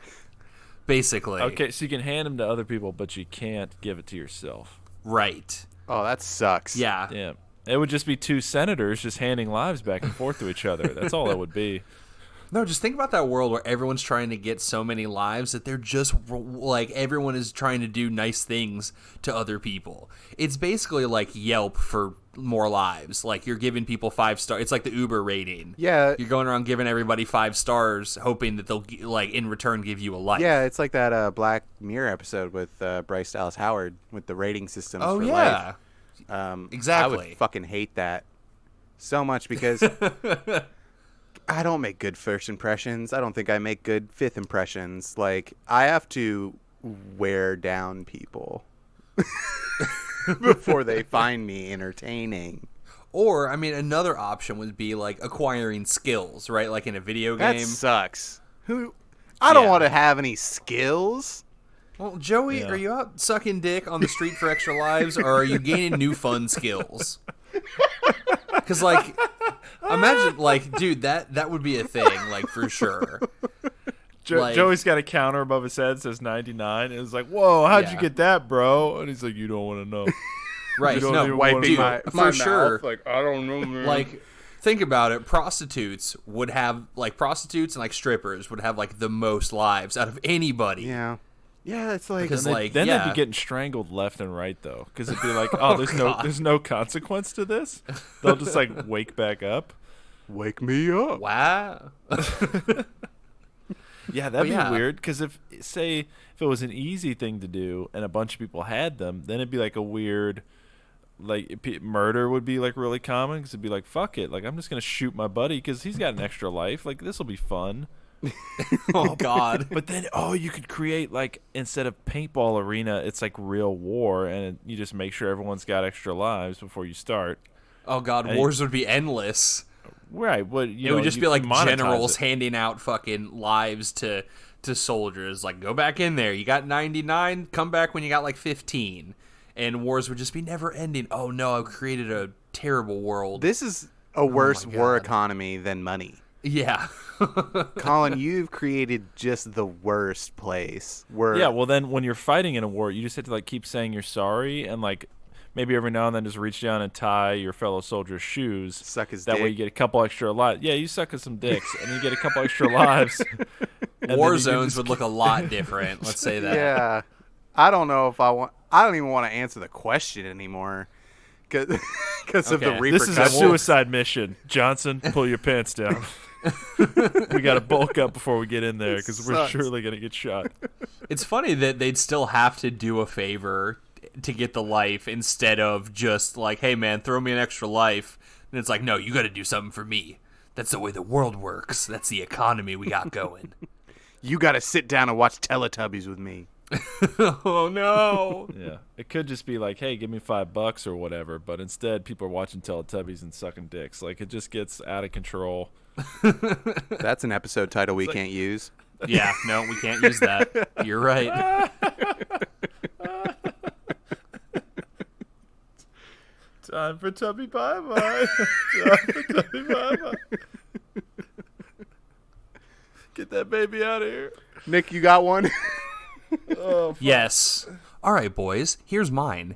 Basically. Okay, so you can hand them to other people, but you can't give it to yourself. Right. Oh, that sucks. Yeah. Yeah. It would just be two senators just handing lives back and forth to each other. That's all it would be. No, just think about that world where everyone's trying to get so many lives that they're just like everyone is trying to do nice things to other people. It's basically like Yelp for more lives. Like, you're giving people 5 stars. It's like the Uber rating. Yeah. You're going around giving everybody 5 stars, hoping that they'll in return give you a life. Yeah, it's like that Black Mirror episode with Bryce Dallas Howard with the rating systems Oh for yeah. life. Exactly. I would fucking hate that so much because I don't make good first impressions. I don't think I make good fifth impressions. Like, I have to wear down people before they find me entertaining. Or, I mean, another option would be like acquiring skills, right? Like in a video game. That sucks. I don't Yeah. want to have any skills. Well, Joey, Yeah. are you out sucking dick on the street for extra lives, or are you gaining new fun skills? Because, like, imagine, like, dude, that would be a thing, like, for sure. Like- Joey's got a counter above his head that says 99. And it's like, whoa, how'd you Yeah. get that, bro? And he's like, you don't want to know. Right, You don't no, even Wiping wanna dude, know. my for sure. mouth. Like, I don't know, man. Like, think about it. Prostitutes would have, like, prostitutes and, like, strippers would have, like, the most lives out of anybody. yeah. Yeah, it's like... Because, Then like, they'd yeah. be getting strangled left and right though, because it'd be like, oh, there's no consequence to this. They'll just like wake back up. Wake me up. Wow. Yeah, that'd be yeah. weird. Because if it was an easy thing to do and a bunch of people had them, then it'd be like a weird, like murder would be like really common. Because it'd be like, fuck it, like I'm just gonna shoot my buddy because he's got an extra life. Like this will be fun. Oh, God. But then, you could create, like, instead of paintball arena, it's like real war, and you just make sure everyone's got extra lives before you start. Oh, God, And- wars would be endless. Right. But, It would just be like monetize generals it. handing out fucking lives to soldiers. Like, go back in there. You got 99. Come back when you got like 15. And wars would just be never ending. Oh no, I've created a terrible world. This is a worse my war God. economy than money. Yeah. Colin, you've created just the worst place. Where Yeah, well, then when you're fighting in a war, you just have to, like, keep saying you're sorry and, like, maybe every now and then just reach down and tie your fellow soldier's shoes. Suck his That way dick. you get a couple extra lives. Yeah, you suck at some dicks, and you get a couple extra lives. And then War you zones just would look a lot different. Let's say that. Yeah. I don't know if I want... I don't even want to answer the question anymore. Because of the Okay. This is repercussions. a suicide mission. Johnson, pull your pants down. We got to bulk up before we get in there because we're Sucks. surely going to get shot. It's funny that they'd still have to do a favor to get the life instead of just like, hey man, throw me an extra life. And it's like, no, you got to do something for me. That's the way the world works. That's the economy we got going. You got to sit down and watch Teletubbies with me. Oh no. Yeah, it could just be like, hey, give me $5 or whatever. But instead, people are watching Teletubbies and sucking dicks. Like, it just gets out of control. That's an episode title we can't use. Yeah, no, we can't use that. You're right. Time for Tubby Bye-Bye. Time for Tubby Bye-Bye. Get that baby out of here. Nick, you got one? Oh, Yes. All right, boys, here's mine.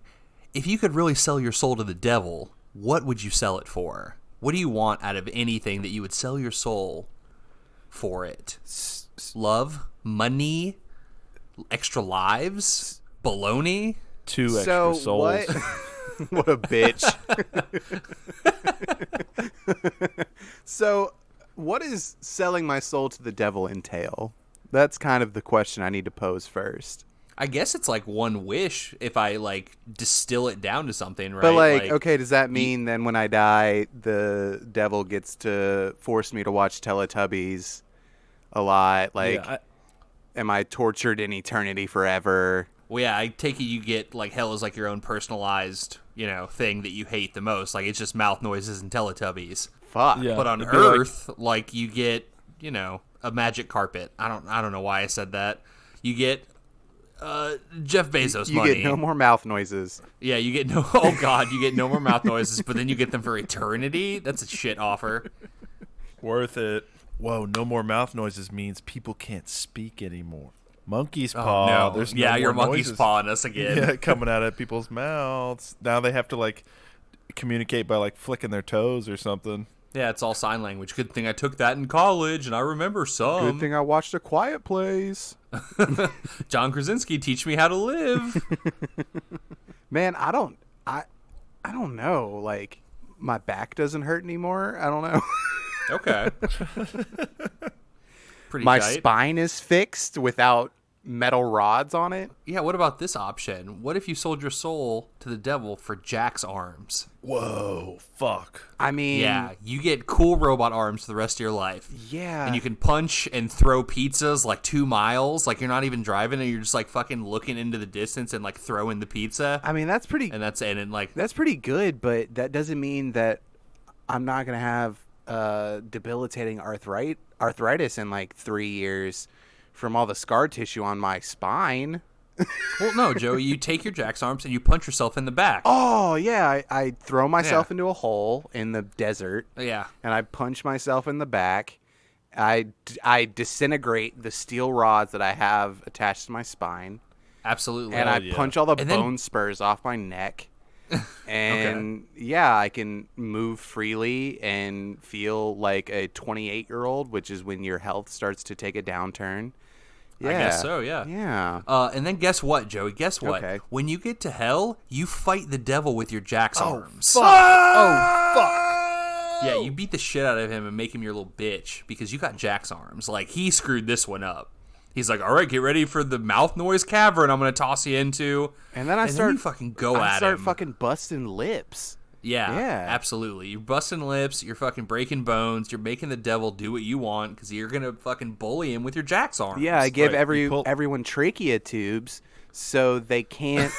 If you could really sell your soul to the devil, what would you sell it for? What do you want out of anything that you would sell your soul for it? Love? Money? Extra lives? Baloney? 2 extra So souls. what? What a bitch. So, what does selling my soul to the devil entail? That's kind of the question I need to pose first. I guess it's like one wish if I like distill it down to something, right? But like, okay, does that mean then when I die, the devil gets to force me to watch Teletubbies a lot? Like, am I tortured in eternity forever? Well, yeah, I take it you get, like, hell is like your own personalized, thing that you hate the most. Like, it's just mouth noises and Teletubbies. Fuck. Yeah. But on Earth, like, you get, a magic carpet. I don't know why I said that. You get Jeff Bezos money. You get no more mouth noises. Yeah, you get no... Oh, God, you get no more mouth noises, but then you get them for eternity? That's a shit offer. Worth it. Whoa, no more mouth noises means people can't speak anymore. Monkey's paw. Oh, no. There's no yeah, more your monkey's noises. pawing us again. Yeah, coming out of people's mouths. Now they have to, like, communicate by, like, flicking their toes or something. Yeah, it's all sign language. Good thing I took that in college, and I remember some. Good thing I watched A Quiet Place. John Krasinski, teach me how to live. Man, I don't know. Like, my back doesn't hurt anymore. I don't know. Okay. Pretty My tight. spine is fixed without metal rods on it. Yeah, what about this option? What if you sold your soul to the devil for Jack's arms? Whoa, fuck. I mean, Yeah, you get cool robot arms for the rest of your life. yeah. And you can punch and throw pizzas like 2 miles. Like, you're not even driving, and you're just, like, fucking looking into the distance and, like, throwing the pizza. I mean, that's pretty. And that's it. And, like, That's pretty good, but that doesn't mean that I'm not gonna have debilitating arthritis in like 3 years from all the scar tissue on my spine. well, no, Joey, you take your Jack's arms and you punch yourself in the back. Oh yeah, I throw myself into a hole in the desert. Yeah. And I punch myself in the back. I disintegrate the steel rods that I have attached to my spine. Absolutely. And I punch all the And then- bone spurs off my neck. And yeah, I can move freely and feel like a 28-year-old, which is when your health starts to take a downturn. Yeah. I guess so, yeah. Yeah. And then guess what, Joey? Guess what? Okay. When you get to hell, you fight the devil with your Jack's arms. Fuck. Oh, fuck. Yeah, you beat the shit out of him and make him your little bitch because you got Jack's arms. Like, he screwed this one up. He's like, all right, get ready for the mouth noise cavern I'm going to toss you into. And then then you fucking go I at start him. fucking busting lips. Yeah, absolutely. You're busting lips. You're fucking breaking bones. You're making the devil do what you want because you're going to fucking bully him with your Jack's arms. Yeah, I give Right, everyone trachea tubes so they can't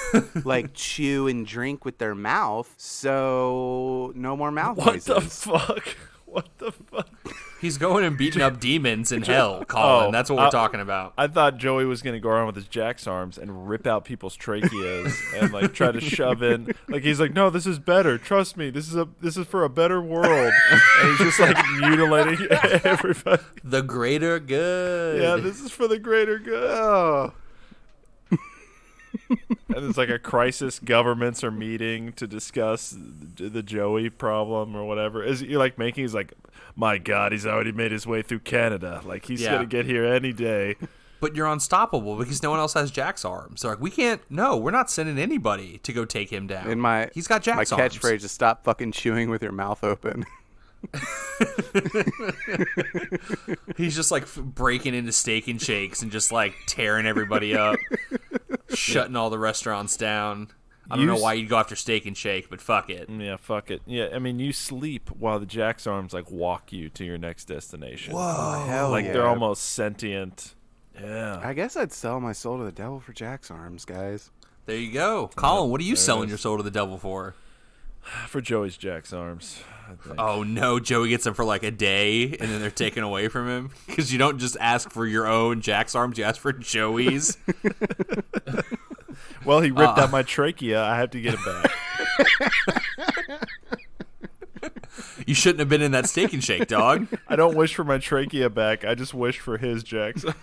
like chew and drink with their mouth. So no more mouth What noises. the fuck? What the fuck? He's going and beating up demons in hell, Collin. That's what we're talking about. I thought Joey was going to go around with his Jack's arms and rip out people's tracheas and like try to shove in. Like he's like, no, this is better. Trust me, this is for a better world. And he's just like mutilating everybody. The greater good. Yeah, this is for the greater good. Oh. And it's like a crisis. Governments are meeting to discuss the Joey problem or whatever. You're like making? He's like, my God, he's already made his way through Canada. Like he's gonna get here any day. But you're unstoppable because no one else has Jack's arms. So like, we can't. No, we're not sending anybody to go take him down. And he's got Jack's my arms. catchphrase is stop fucking chewing with your mouth open. He's just like breaking into Steak and Shakes and just like tearing everybody up, shutting all the restaurants down. I don't know why you'd go after Steak and Shake, but fuck it. Yeah, fuck it. Yeah, I mean, you sleep while the Jack's arms like walk you to your next destination. Whoa, hell Like yeah. they're almost sentient. Yeah. I guess I'd sell my soul to the devil for Jack's arms, guys. There you go, Collin. What are you there it selling is. your soul to the devil for? For Joey's Jack's arms. I think. Oh no, Joey gets them for like a day, and then they're taken away from him because you don't just ask for your own Jack's arms; you ask for Joey's. Well, he ripped out my trachea. I have to get it back. You shouldn't have been in that Steak and Shake, dog. I don't wish for my trachea back. I just wish for his Jack's arms.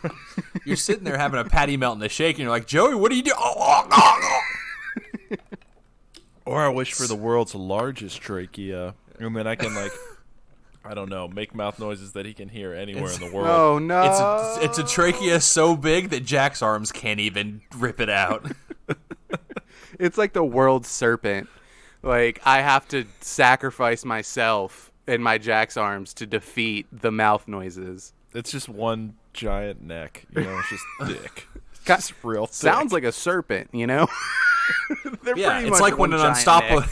You're sitting there having a patty melt and a shake, and you're like, Joey, what are you doing? Or I wish for the world's largest trachea. And then I can, like, I don't know, make mouth noises that he can hear anywhere in the world. Oh no! It's a trachea so big that Jack's arms can't even rip it out. It's like the world's serpent. Like I have to sacrifice myself in my Jack's arms to defeat the mouth noises. It's just one giant neck. It's just thick. It's just real thick. Sounds like a serpent, They're pretty it's much like when one an giant unstoppable. neck.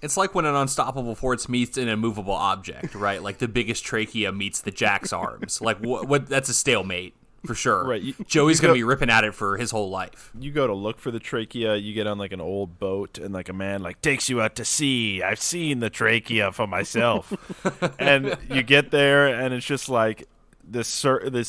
It's like when an unstoppable force meets an immovable object, right? Like the biggest trachea meets the Jack's arms. Like what? That's a stalemate for sure. Right. Joey's gonna be ripping at it for his whole life. You go to look for the trachea, you get on like an old boat, and like a man like takes you out to sea. I've seen the trachea for myself. And you get there, and it's just like this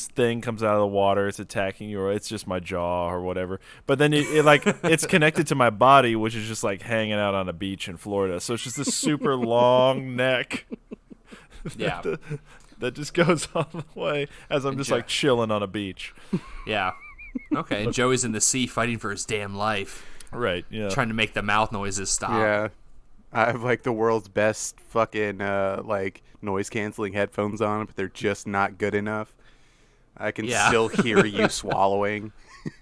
thing comes out of the water. It's attacking you, or it's just my jaw or whatever. But then it's connected to my body, which is just like hanging out on a beach in Florida. So it's just this super long neck. Yeah. That just goes all the way as I'm just like chilling on a beach. Yeah. Okay. And Joey's in the sea fighting for his damn life. Right. Yeah. Trying to make the mouth noises stop. Yeah. I have like the world's best fucking like noise canceling headphones on, but they're just not good enough. I can still hear you swallowing.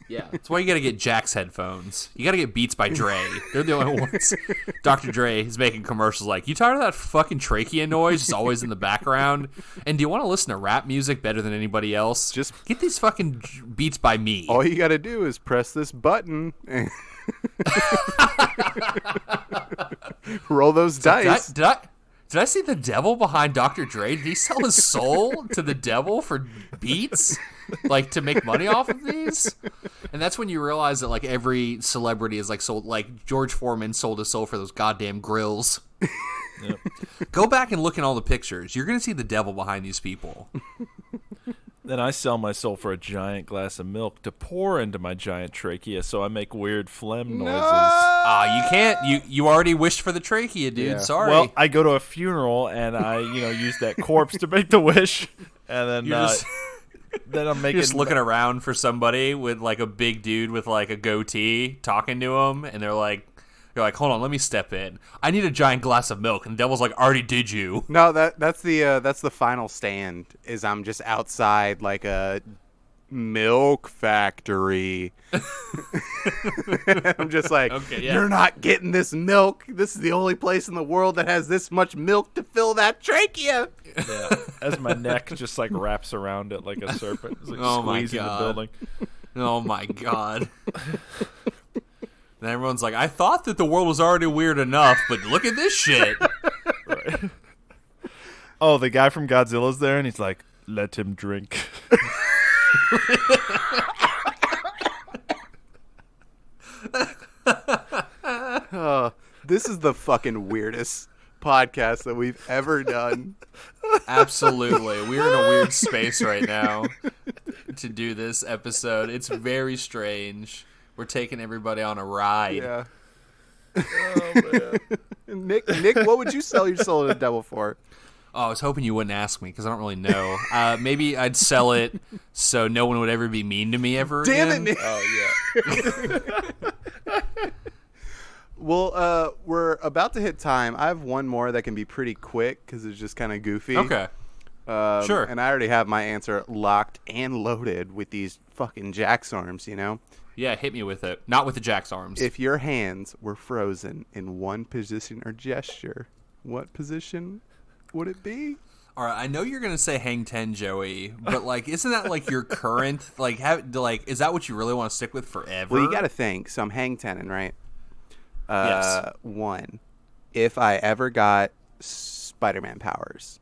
Yeah, that's why you gotta get Jack's headphones. You gotta get Beats by Dre. They're the only ones. Dr. Dre is making commercials like, you tired of that fucking trachea noise just always in the background? And do you want to listen to rap music better than anybody else? Just get these fucking Beats by me. All you gotta do is press this button and roll those dice. Did I see the devil behind Dr. Dre? Did he sell his soul to the devil for beats? Like, to make money off of these? And that's when you realize that, like, every celebrity is, like, sold. Like, George Foreman sold his soul for those goddamn grills. Yep. Go back and look at all the pictures. You're going to see the devil behind these people. Then I sell my soul for a giant glass of milk to pour into my giant trachea, so I make weird phlegm noises. You can't. You already wished for the trachea, dude. Yeah. Sorry. Well, I go to a funeral and I, use that corpse to make the wish, and then then I'm making. You're just looking around for somebody with like a big dude with like a goatee talking to him, and you're like, hold on, let me step in. I need a giant glass of milk, and the devil's like, already did you? No, that's the final stand. Is I'm just outside like a milk factory. I'm just like, You're not getting this milk. This is the only place in the world that has this much milk to fill that trachea. Yeah. As my neck just like wraps around it like a serpent. It's like squeezing the building. Oh my god. And everyone's like, I thought that the world was already weird enough, but look at this shit. Right. Oh, the guy from Godzilla's there, and he's like, let him drink. This is the fucking weirdest podcast that we've ever done. Absolutely. We're in a weird space right now to do this episode. It's very strange. We're taking everybody on a ride. Yeah. Oh, man. Nick, what would you sell your soul to the devil for? Oh, I was hoping you wouldn't ask me because I don't really know. Maybe I'd sell it so no one would ever be mean to me ever Damn again. it, Nick. Oh, yeah. Well, we're about to hit time. I have one more that can be pretty quick because it's just kind of goofy. Okay. Sure. And I already have my answer locked and loaded with these fucking Jack's arms, Yeah, hit me with it. Not with the Jack's arms. If your hands were frozen in one position or gesture, what position would it be? All right, I know you're gonna say hang 10, Joey, but like, isn't that like your current is that what you really want to stick with forever? Well, you got to think. So I'm hang 10, right? Yes. One, if I ever got Spider-Man powers,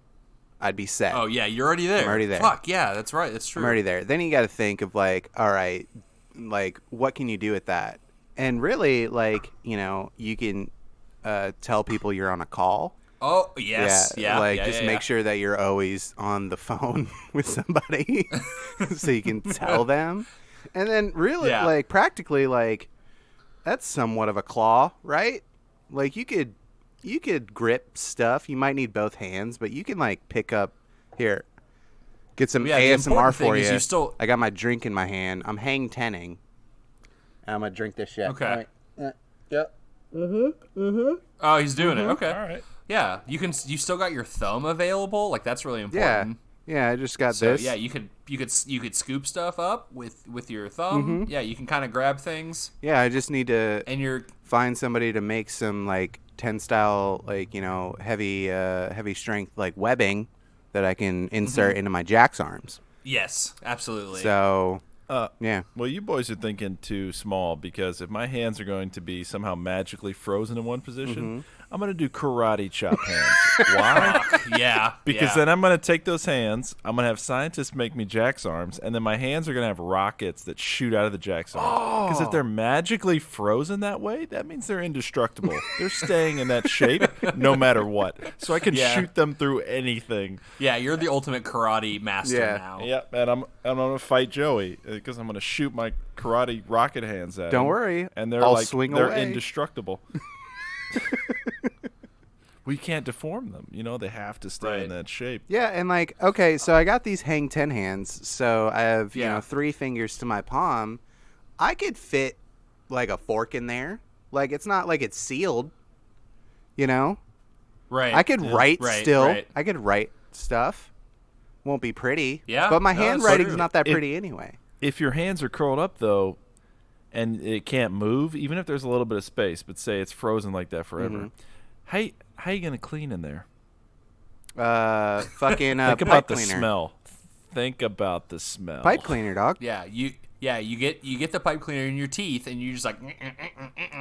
I'd be set. Oh yeah, you're already there. I'm already there. Fuck yeah, that's right. That's true. I'm already there. Then you got to think of like, all right, like what can you do with that? And really, like, you can tell people you're on a call. Oh yes, yeah. Make sure that you're always on the phone with somebody, so you can tell them. And then really, like practically, like that's somewhat of a claw, right? Like you could grip stuff. You might need both hands, but you can like pick up here. Get some ASMR for you. I got my drink in my hand. I'm hang 10ing. I'm gonna drink this shit. Okay. Yep. Oh, he's doing it. Okay. All right. Yeah, you still got your thumb available. Like that's really important. Yeah. I just got this. Yeah, you could scoop stuff up with your thumb. Yeah, you can kind of grab things. Yeah, I just need to and you're find somebody to make some like tensile, like, heavy strength, like webbing that I can insert into my Jack's arms. Yes, absolutely. So, yeah. Well, you boys are thinking too small, because if my hands are going to be somehow magically frozen in one position, I'm going to do karate chop hands. Why? Yeah. Because then I'm going to take those hands, I'm going to have scientists make me Jack's arms, and then my hands are going to have rockets that shoot out of the Jack's arms. Because if they're magically frozen that way, that means they're indestructible. They're staying in that shape no matter what. So I can shoot them through anything. Yeah, you're the ultimate karate master now. Yeah, and I'm going to fight Joey, because I'm going to shoot my karate rocket hands at him. Don't worry. And they're I'll swing they're away. Indestructible. We can't deform them. They have to stay in that shape. Yeah, and okay, so I got these hang 10 hands, so I have, 3 fingers to my palm. I could fit, like, a fork in there. Like, it's not like it's sealed, Right. I could write still. Right. I could write stuff. Won't be pretty. Yeah. But my No, that's handwriting's true. not that pretty anyway. If your hands are curled up, though, and it can't move, even if there's a little bit of space, but say it's frozen like that forever, how you going to clean in there? Fucking Think pipe about the cleaner. smell. Think about the smell. Pipe cleaner, dog. Yeah, you get the pipe cleaner in your teeth, and you're just like.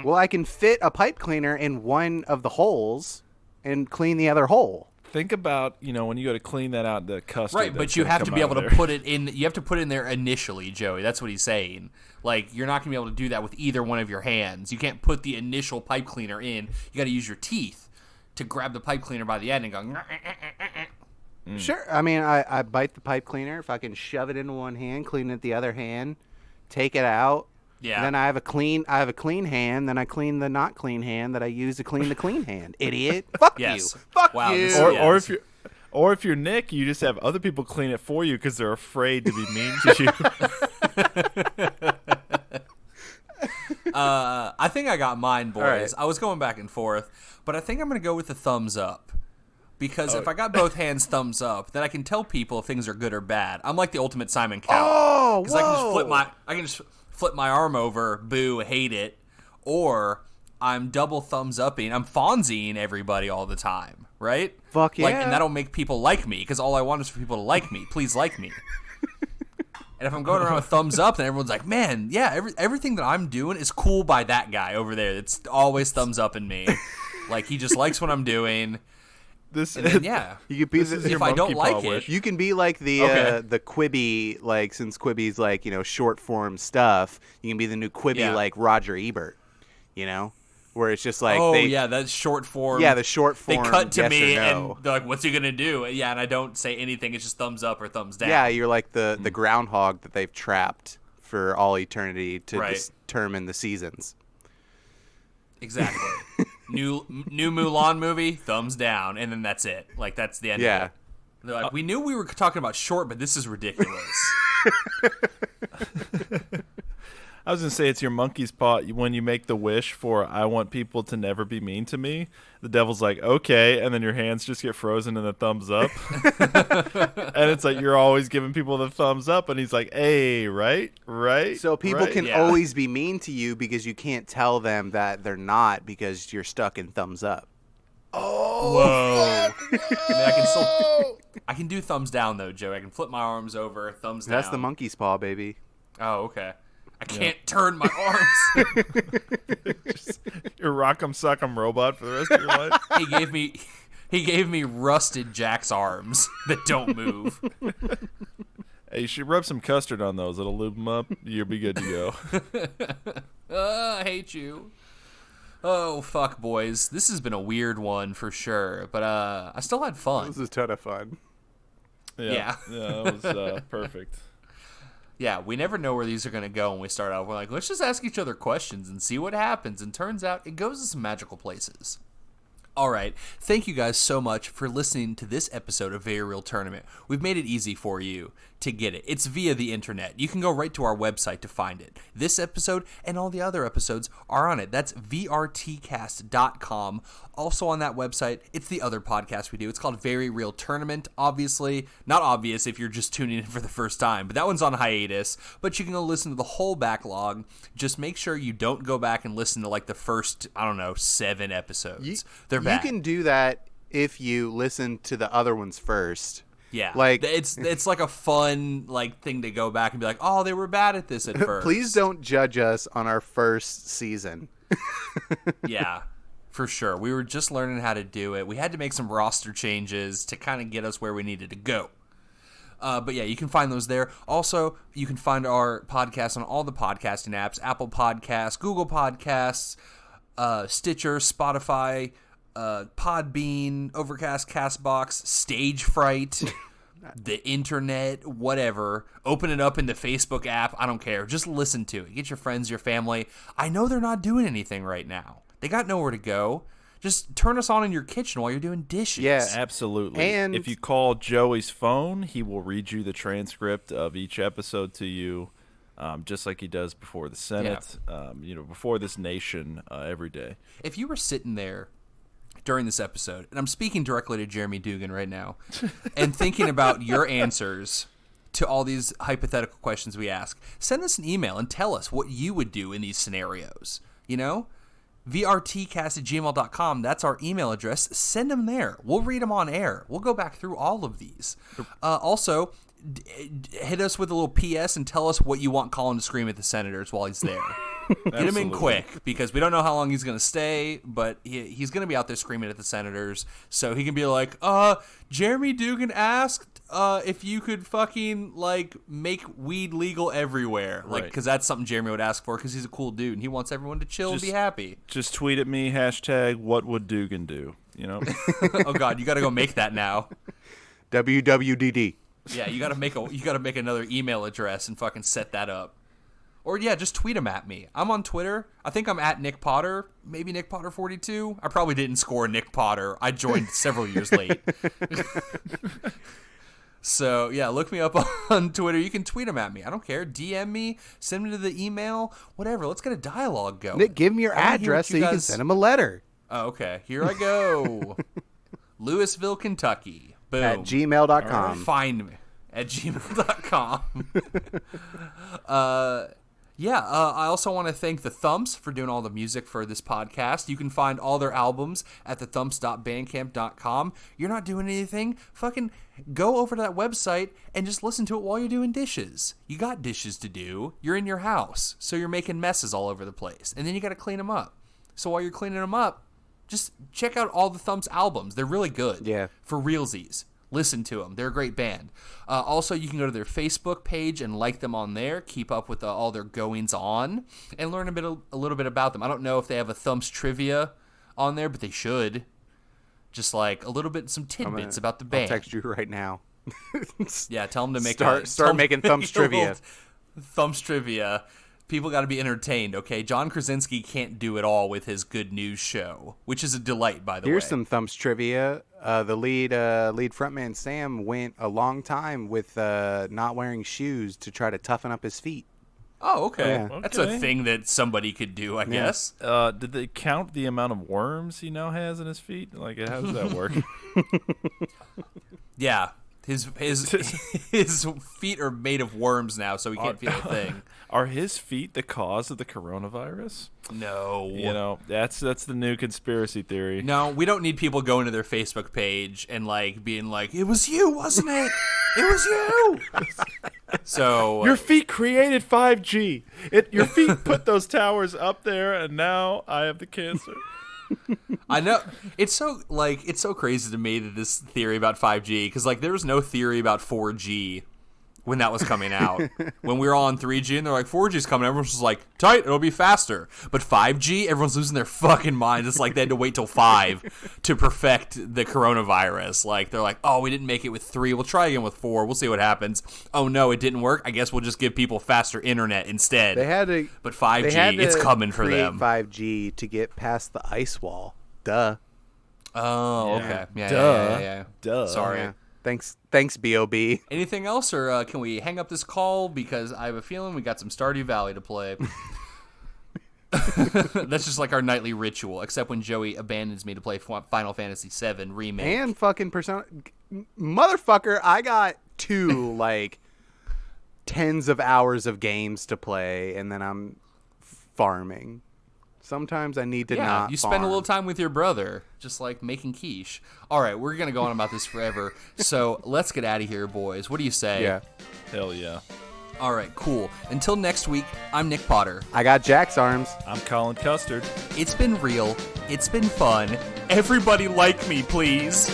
Well, I can fit a pipe cleaner in one of the holes and clean the other hole. Think about, when you go to clean that out, the custard. Right, but you have to be able to put it in. You have to put it in there initially, Joey. That's what he's saying. Like, you're not going to be able to do that with either one of your hands. You can't put the initial pipe cleaner in. You got to use your teeth to grab the pipe cleaner by the end and go. Sure. I mean, I bite the pipe cleaner, fucking shove it into one hand, clean it the other hand, take it out. Yeah. Then I have a clean hand. Then I clean the not clean hand that I use to clean the clean hand. Idiot. Fuck Yes. you. Fuck Wow, you. this- Or if you're Nick, you just have other people clean it for you because they're afraid to be mean to you. I think I got mine, boys. right. I was going back and forth, but I think I'm going to go with the thumbs up. Because if I got both hands thumbs up, then I can tell people if things are good or bad. I'm like the ultimate Simon Cowell. Oh, Because I can just flip my arm over, boo, hate it, or I'm double thumbs upping. I'm Fonzieing everybody all the time, right? Fuck yeah. And that'll make people like me, because all I want is for people to like me. Please like me. And if I'm going around with thumbs up, then everyone's like, man, yeah, everything that I'm doing is cool by that guy over there. It's always thumbs up in me. Like, he just likes what I'm doing. And then, yeah. You could be if I don't like it, you can be like the Quibi, like, since Quibi's like, short form stuff, you can be the new Quibi like Roger Ebert, where it's just like that's short form. Yeah, the short They form. cut to yes me or no. and they're like, "What's he gonna do?" Yeah, and I don't say anything. It's just thumbs up or thumbs down. Yeah, you're like the groundhog that they've trapped for all eternity to Right. determine the seasons. Exactly. new Mulan movie, thumbs down, and then that's it. Like, that's the end. Yeah. Of it. They're like, we knew we were talking about short, but this is ridiculous. I was going to say, it's your monkey's paw. When you make the wish for, I want people to never be mean to me, the devil's like, okay, and then your hands just get frozen and the thumbs up. And it's like, you're always giving people the thumbs up, and he's like, hey, right? So people right? can always be mean to you because you can't tell them that they're not because you're stuck in thumbs up. Whoa. I can do thumbs down, though, Joe. I can flip my arms over, thumbs down. That's the monkey's paw, baby. Oh, okay. I can't turn my arms. You're rock'em sock'em robot for the rest of your life. He gave me rusted Jack's arms that don't move. Hey, you should rub some custard on those. It'll lube them up. You'll be good to go. I hate you. Oh, fuck, boys. This has been a weird one for sure, but I still had fun. This is a ton of fun. Yeah. Yeah, that was perfect. Yeah, we never know where these are going to go when we start out. We're like, let's just ask each other questions and see what happens. And turns out it goes to some magical places. All right. Thank you guys so much for listening to this episode of Very Real Tournament. We've made it easy for you to get it. It's via the internet. You can go right to our website to find it. This episode and all the other episodes are on it. That's vrtcast.com. Also on that website, it's the other podcast we do. It's called Very Real Tournament. Obviously, not obvious if you're just tuning in for the first time, but that one's on hiatus. But you can go listen to the whole backlog. Just make sure you don't go back and listen to like the first, 7 episodes. They're bad. You can do that if you listen to the other ones first. Yeah, like it's like a fun thing to go back and be like, oh, they were bad at this at first. Please don't judge us on our first season. Yeah, for sure. We were just learning how to do it. We had to make some roster changes to kind of get us where we needed to go. But yeah, you can find those there. Also, you can find our podcast on all the podcasting apps: Apple Podcasts, Google Podcasts, Stitcher, Spotify, Podbean, Overcast, Castbox, Stage Fright, the internet, whatever. Open it up in the Facebook app. I don't care. Just listen to it. Get your friends, your family. I know they're not doing anything right now. They got nowhere to go. Just turn us on in your kitchen while you're doing dishes. Yeah, absolutely. And if you call Joey's phone, he will read you the transcript of each episode to you, just like he does before the Senate, before this nation every day. If you were sitting there during this episode, and I'm speaking directly to Jeremy Dugan right now, and thinking about your answers to all these hypothetical questions we ask, send us an email and tell us what you would do in these scenarios. vrtcast@gmail.com. That's our email address. Send them there. We'll read them on air. We'll go back through all of these. Also, hit us with a little PS and tell us what you want Collin to scream at the Senators while he's there. Get him in quick, because we don't know how long he's going to stay, but he's going to be out there screaming at the Senators, so he can be like, Jeremy Dugan asked if you could fucking, make weed legal everywhere. Because that's something Jeremy would ask for, because he's a cool dude, and he wants everyone to chill and be happy. Just tweet at me, hashtag, what would Dugan do, Oh, God, you got to go make that now. WWDD. Yeah, you got to make another email address and fucking set that up. Or, yeah, just tweet them at me. I'm on Twitter. I think I'm at Nick Potter, maybe Nick Potter 42. I probably didn't score Nick Potter. I joined several years late. So, yeah, look me up on Twitter. You can tweet them at me. I don't care. DM me, send me to the email, whatever. Let's get a dialogue going. Nick, give me your address so you can send him a letter. Oh, okay. Here I go. Louisville, Kentucky. Boom. At gmail.com. Find me at gmail.com. I also want to thank the Thumps for doing all the music for this podcast. You can find all their albums at thethumps.bandcamp.com. You're not doing anything? Fucking go over to that website and just listen to it while you're doing dishes. You got dishes to do. You're in your house, so you're making messes all over the place. And then you got to clean them up. So while you're cleaning them up, just check out all the Thumps albums. They're really good. Yeah. For realsies. Listen to them. They're a great band. Also, you can go to their Facebook page and like them on there. Keep up with all their goings on and learn a little bit about them. I don't know if they have a Thumps trivia on there, but they should. Just like a little bit, some tidbits about the band. I'll text you right now. Yeah, tell them to make start making Thumps trivia. Thumps trivia. People got to be entertained, okay? John Krasinski can't do it all with his good news show, which is a delight, by the way. Here's some Thumps trivia. The lead frontman, Sam, went a long time with not wearing shoes to try to toughen up his feet. Oh, okay. Yeah. That's a thing that somebody could do, I guess. Did they count the amount of worms he now has in his feet? How does that work? Yeah. His feet are made of worms now, so he can't feel a thing. Are his feet the cause of the coronavirus? No. That's the new conspiracy theory. No, we don't need people going to their Facebook page and being like, "It was you, wasn't it? It was you." So your feet created 5G. Your feet put those towers up there, and now I have the cancer. I know it's so crazy to me that this theory about 5G, because there was no theory about 4G when that was coming out. When we were all on 3G and they're like, 4G's coming, everyone's just like, tight, it'll be faster. But 5G, everyone's losing their fucking minds. It's like they had to wait till 5 to perfect the coronavirus. They're like, oh, we didn't make it with 3. We'll try again with 4. We'll see what happens. Oh, no, it didn't work. I guess we'll just give people faster internet instead. But 5G, it's coming for them. 5G to get past the ice wall. Duh. Oh, okay. Yeah, Duh. yeah. Duh. Sorry. Yeah. Thanks, B.O.B. Anything else, or can we hang up this call? Because I have a feeling we got some Stardew Valley to play. That's just like our nightly ritual, except when Joey abandons me to play Final Fantasy VII Remake. And fucking Persona. Motherfucker, I got 2, like, tens of hours of games to play, and then I'm farming. Sometimes I need to not you spend a farm. little time with your brother, just like making quiche. All right, we're going to go on about this forever, so let's get out of here, boys. What do you say? Yeah. Hell yeah. All right, cool. Until next week, I'm Nick Potter. I got Jack's arms. I'm Collin Custard. It's been real. It's been fun. Everybody like me, please.